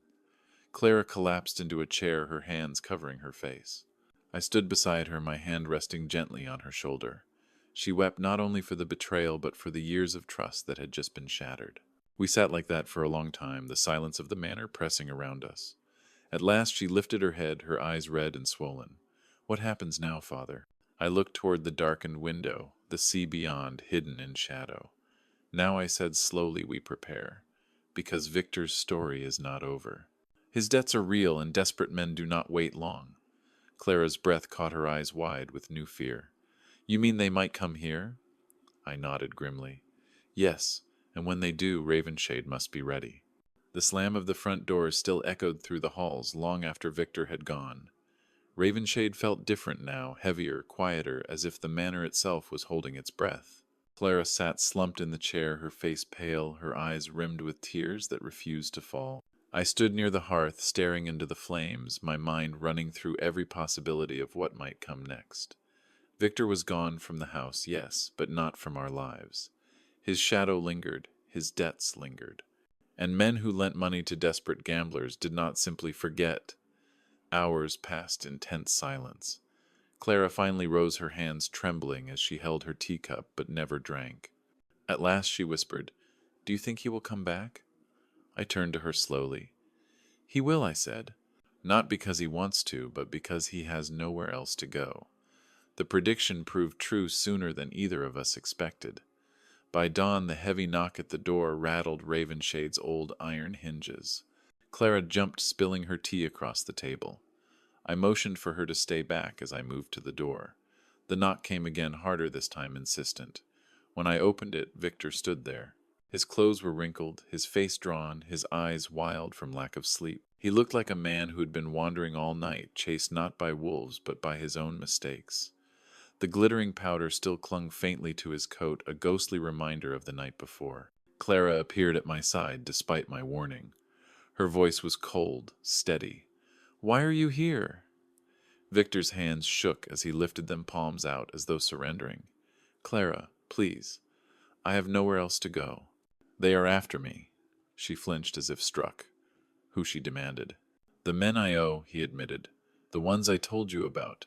Clara collapsed into a chair, her hands covering her face. I stood beside her, my hand resting gently on her shoulder. She wept not only for the betrayal, but for the years of trust that had just been shattered. We sat like that for a long time, the silence of the manor pressing around us. At last she lifted her head, her eyes red and swollen. What happens now, Father? I looked toward the darkened window, the sea beyond, hidden in shadow. Now, I said slowly, we prepare, because Victor's story is not over. His debts are real, and desperate men do not wait long. Clara's breath caught her eyes wide with new fear. You mean they might come here? I nodded grimly. Yes, and when they do, Ravenshade must be ready. The slam of the front door still echoed through the halls long after Victor had gone. Ravenshade felt different now, heavier, quieter, as if the manor itself was holding its breath. Clara sat slumped in the chair, her face pale, her eyes rimmed with tears that refused to fall. I stood near the hearth, staring into the flames, my mind running through every possibility of what might come next. Victor was gone from the house, yes, but not from our lives. His shadow lingered, his debts lingered. And men who lent money to desperate gamblers did not simply forget. Hours passed in tense silence. Clara finally rose, her hands trembling as she held her teacup but never drank. At last she whispered, "Do you think he will come back?" I turned to her slowly. "He will," I said. "Not because he wants to, but because he has nowhere else to go." The prediction proved true sooner than either of us expected. By dawn, the heavy knock at the door rattled Ravenshade's old iron hinges. Clara jumped, spilling her tea across the table. I motioned for her to stay back as I moved to the door. The knock came again, harder this time, insistent. When I opened it, Victor stood there. His clothes were wrinkled, his face drawn, his eyes wild from lack of sleep. He looked like a man who had been wandering all night, chased not by wolves but by his own mistakes. The glittering powder still clung faintly to his coat, a ghostly reminder of the night before. Clara appeared at my side, despite my warning. Her voice was cold, steady. "Why are you here?" Victor's hands shook as he lifted them, palms out, as though surrendering. "Clara, please. I have nowhere else to go. They are after me." She flinched as if struck. "Who?" she demanded. "The men I owe," he admitted. "The ones I told you about.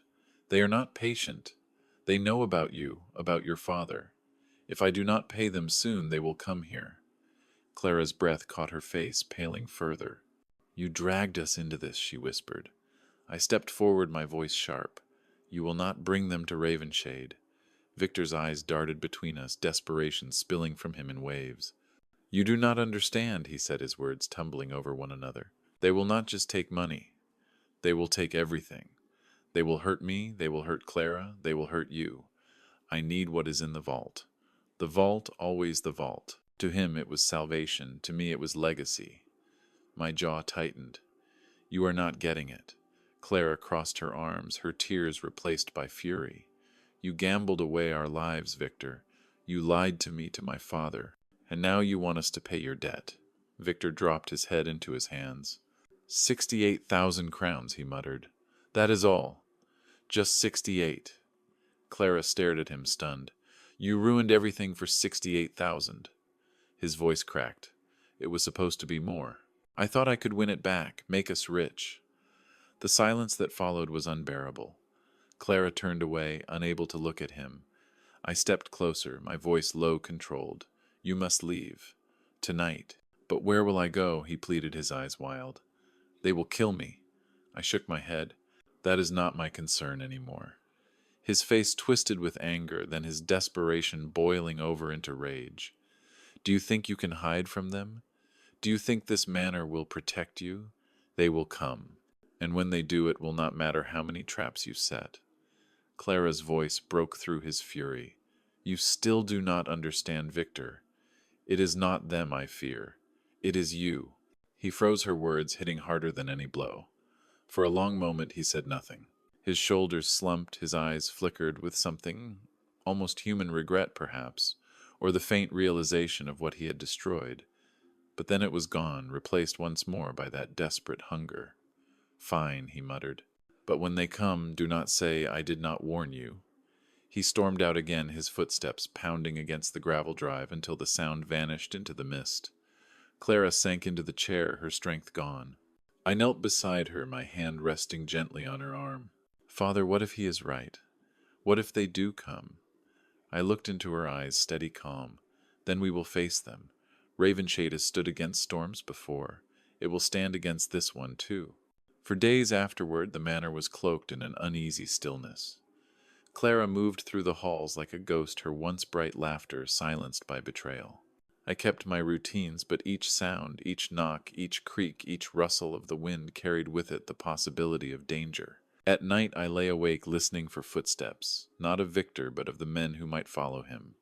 They are not patient. They know about you, about your father. If I do not pay them soon, they will come here." Clara's breath caught her face, paling further. "You dragged us into this," she whispered. I stepped forward, my voice sharp. "You will not bring them to Ravenshade." Victor's eyes darted between us, desperation spilling from him in waves. "You do not understand," he said, his words tumbling over one another. "They will not just take money. They will take everything. They will hurt me, they will hurt Clara, they will hurt you. I need what is in the vault. The vault, always the vault. To him it was salvation, to me it was legacy." My jaw tightened. "You are not getting it." Clara crossed her arms, her tears replaced by fury. "You gambled away our lives, Victor. You lied to me, to my father. And now you want us to pay your debt." Victor dropped his head into his hands. 68,000 crowns, he muttered. "That is all. Just 68. Clara stared at him, stunned. "You ruined everything for 68,000. His voice cracked. "It was supposed to be more. I thought I could win it back, make us rich." The silence that followed was unbearable. Clara turned away, unable to look at him. I stepped closer, my voice low, controlled. "You must leave. Tonight." "But where will I go?" he pleaded, his eyes wild. "They will kill me." I shook my head. "That is not my concern anymore." His face twisted with anger, then his desperation boiling over into rage. "Do you think you can hide from them? Do you think this manor will protect you? They will come. And when they do, it will not matter how many traps you set." Clara's voice broke through his fury. "You still do not understand, Victor. It is not them I fear. It is you." He froze her words, hitting harder than any blow. For a long moment he said nothing. His shoulders slumped, his eyes flickered with something, almost human regret perhaps, or the faint realization of what he had destroyed. But then it was gone, replaced once more by that desperate hunger. "Fine," he muttered. "But when they come, do not say I did not warn you." He stormed out again, his footsteps pounding against the gravel drive until the sound vanished into the mist. Clara sank into the chair, her strength gone. I knelt beside her, my hand resting gently on her arm. "Father, what if he is right? What if they do come?" I looked into her eyes, steady, calm. "Then we will face them. Ravenshade has stood against storms before. It will stand against this one, too." For days afterward, the manor was cloaked in an uneasy stillness. Clara moved through the halls like a ghost, her once bright laughter silenced by betrayal. I kept my routines, but each sound, each knock, each creak, each rustle of the wind carried with it the possibility of danger. At night I lay awake listening for footsteps, not of Victor, but of the men who might follow him.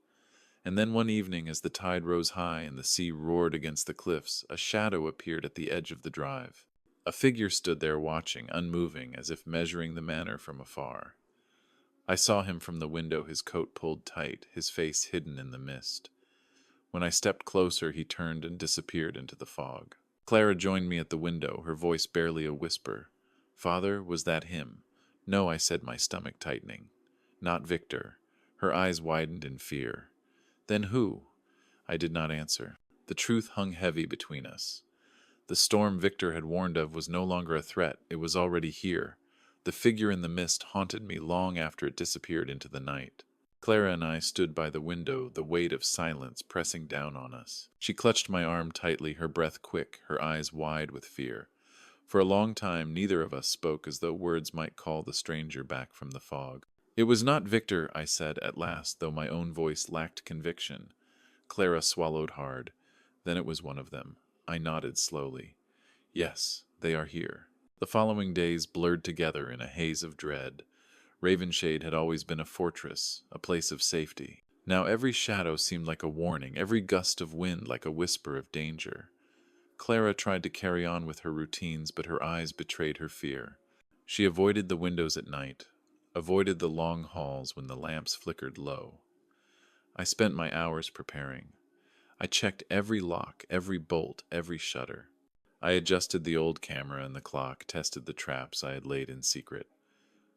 And then one evening, as the tide rose high and the sea roared against the cliffs, a shadow appeared at the edge of the drive. A figure stood there watching, unmoving, as if measuring the manor from afar. I saw him from the window, his coat pulled tight, his face hidden in the mist. When I stepped closer, he turned and disappeared into the fog. Clara joined me at the window, her voice barely a whisper. "Father, was that him?" "No," I said, my stomach tightening. "Not Victor." Her eyes widened in fear. "Then who?" I did not answer. The truth hung heavy between us. The storm Victor had warned of was no longer a threat. It was already here. The figure in the mist haunted me long after it disappeared into the night. Clara and I stood by the window, the weight of silence pressing down on us. She clutched my arm tightly, her breath quick, her eyes wide with fear. For a long time, neither of us spoke, as though words might call the stranger back from the fog. "It was not Victor," I said at last, though my own voice lacked conviction. Clara swallowed hard. "Then it was one of them." I nodded slowly. "Yes, they are here." The following days blurred together in a haze of dread. Ravenshade had always been a fortress, a place of safety. Now every shadow seemed like a warning, every gust of wind like a whisper of danger. Clara tried to carry on with her routines, but her eyes betrayed her fear. She avoided the windows at night, avoided the long halls when the lamps flickered low. I spent my hours preparing. I checked every lock, every bolt, every shutter. I adjusted the old camera and the clock, tested the traps I had laid in secret.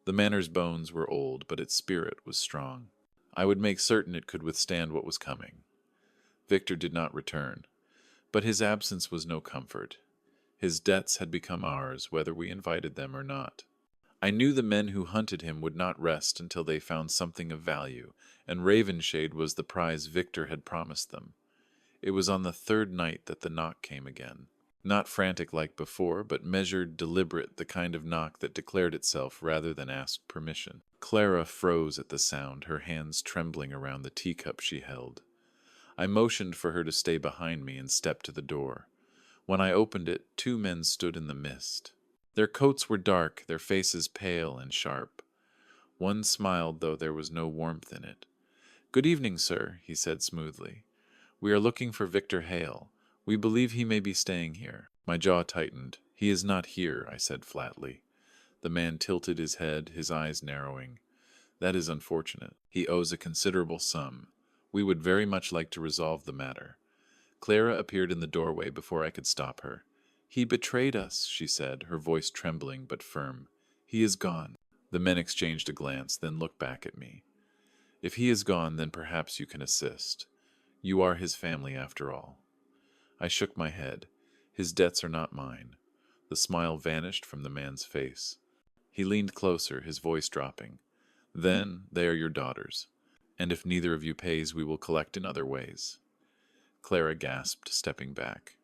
The manor's bones were old, but its spirit was strong. I would make certain it could withstand what was coming. Victor did not return, but his absence was no comfort. His debts had become ours, whether we invited them or not. I knew the men who hunted him would not rest until they found something of value, and Ravenshade was the prize Victor had promised them. It was on the third night that the knock came again. Not frantic like before, but measured, deliberate, the kind of knock that declared itself rather than asked permission. Clara froze at the sound, her hands trembling around the teacup she held. I motioned for her to stay behind me and stepped to the door. When I opened it, two men stood in the mist. Their coats were dark, their faces pale and sharp. One smiled, though there was no warmth in it. "Good evening, sir," he said smoothly. "We are looking for Victor Hale. We believe he may be staying here." My jaw tightened. "He is not here," I said flatly. The man tilted his head, his eyes narrowing. "That is unfortunate. He owes a considerable sum. We would very much like to resolve the matter." Clara appeared in the doorway before I could stop her. "He betrayed us," she said, her voice trembling but firm. "He is gone." The men exchanged a glance, then looked back at me. "If he is gone, then perhaps you can assist. You are his family, after all." I shook my head. "His debts are not mine." The smile vanished from the man's face. He leaned closer, his voice dropping. "Then they are your daughters. And if neither of you pays, we will collect in other ways." Clara gasped, stepping back.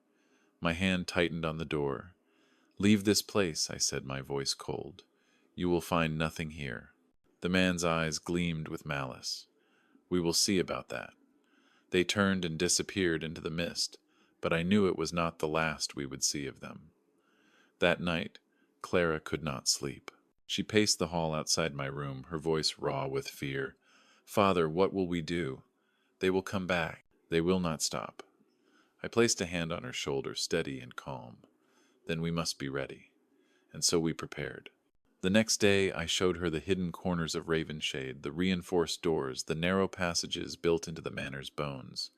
My hand tightened on the door. "Leave this place," I said, my voice cold. "You will find nothing here." The man's eyes gleamed with malice. "We will see about that." They turned and disappeared into the mist, but I knew it was not the last we would see of them. That night, Clara could not sleep. She paced the hall outside my room, her voice raw with fear. "Father, what will we do? They will come back. They will not stop." I placed a hand on her shoulder, steady and calm. "Then we must be ready." And so we prepared. The next day I showed her the hidden corners of Ravenshade, the reinforced doors, the narrow passages built into the manor's bones.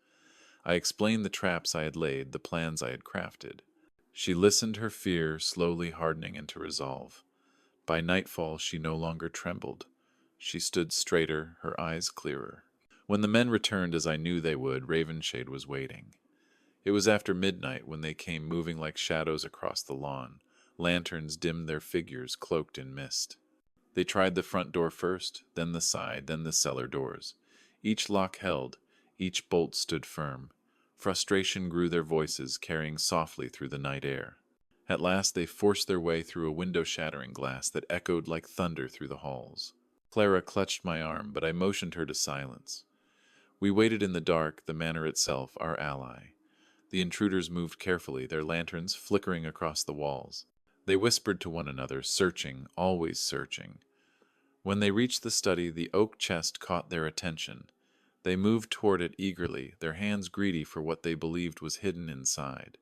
I explained the traps I had laid, the plans I had crafted. She listened, her fear slowly hardening into resolve. By nightfall she no longer trembled. She stood straighter, her eyes clearer. When the men returned, as I knew they would, Ravenshade was waiting. It was after midnight when they came moving like shadows across the lawn. Lanterns dimmed their figures, cloaked in mist. They tried the front door first, then the side, then the cellar doors. Each lock held, each bolt stood firm. Frustration grew their voices, carrying softly through the night air. At last they forced their way through a window-shattering glass that echoed like thunder through the halls. Clara clutched my arm, but I motioned her to silence. We waited in the dark, the manor itself, our ally. The intruders moved carefully, their lanterns flickering across the walls. They whispered to one another, searching, always searching. When they reached the study, the oak chest caught their attention. They moved toward it eagerly, their hands greedy for what they believed was hidden inside.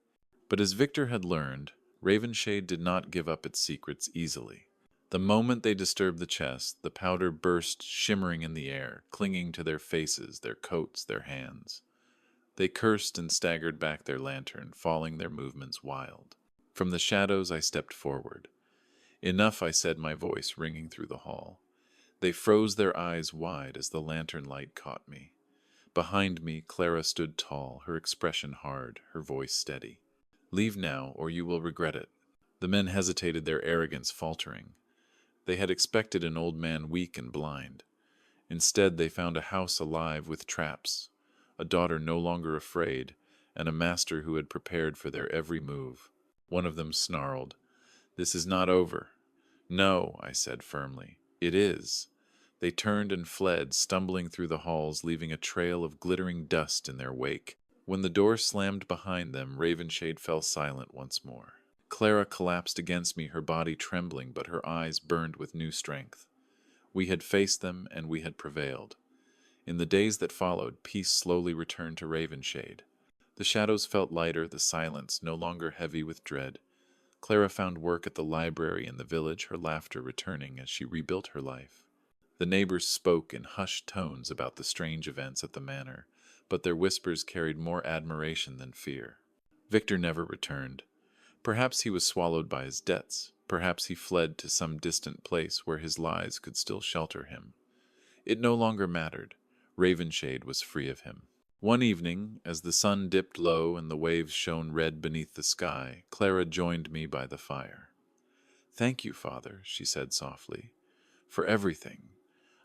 But as Victor had learned, Ravenshade did not give up its secrets easily. The moment they disturbed the chest, the powder burst shimmering in the air, clinging to their faces, their coats, their hands. They cursed and staggered back their lantern, falling their movements wild. From the shadows I stepped forward. Enough, I said, my voice ringing through the hall. They froze their eyes wide as the lantern light caught me. Behind me, Clara stood tall, her expression hard, her voice steady. Leave now, or you will regret it. The men hesitated, their arrogance faltering. They had expected an old man weak and blind. Instead, they found a house alive with traps, a daughter no longer afraid, and a master who had prepared for their every move. One of them snarled, "This is not over." "No," I said firmly. "It is." They turned and fled, stumbling through the halls, leaving a trail of glittering dust in their wake. When the door slammed behind them, Ravenshade fell silent once more. Clara collapsed against me, her body trembling, but her eyes burned with new strength. We had faced them, and we had prevailed. In the days that followed, peace slowly returned to Ravenshade. The shadows felt lighter, the silence no longer heavy with dread. Clara found work at the library in the village, her laughter returning as she rebuilt her life. The neighbors spoke in hushed tones about the strange events at the manor, but their whispers carried more admiration than fear. Victor never returned. Perhaps he was swallowed by his debts. Perhaps he fled to some distant place where his lies could still shelter him. It no longer mattered. Ravenshade was free of him. One evening, as the sun dipped low and the waves shone red beneath the sky, Clara joined me by the fire. "Thank you, Father," she said softly, "for everything."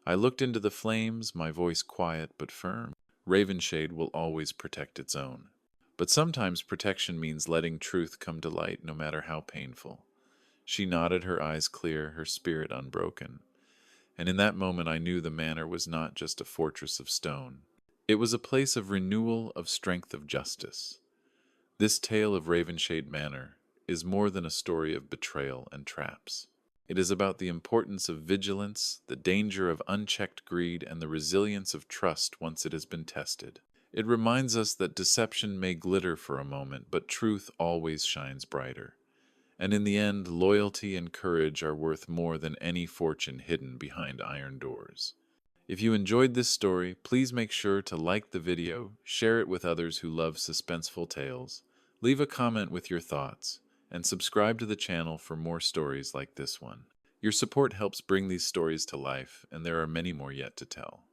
I looked into the flames, my voice quiet but firm. Ravenshade will always protect its own. But sometimes protection means letting truth come to light, no matter how painful. She nodded, her eyes clear, her spirit unbroken. And in that moment I knew the manor was not just a fortress of stone. It was a place of renewal, of strength, of justice. This tale of Ravenshade Manor is more than a story of betrayal and traps. It is about the importance of vigilance, the danger of unchecked greed, and the resilience of trust once it has been tested. It reminds us that deception may glitter for a moment, but truth always shines brighter. And in the end, loyalty and courage are worth more than any fortune hidden behind iron doors. If you enjoyed this story, please make sure to like the video, share it with others who love suspenseful tales, leave a comment with your thoughts, and subscribe to the channel for more stories like this one. Your support helps bring these stories to life, and there are many more yet to tell.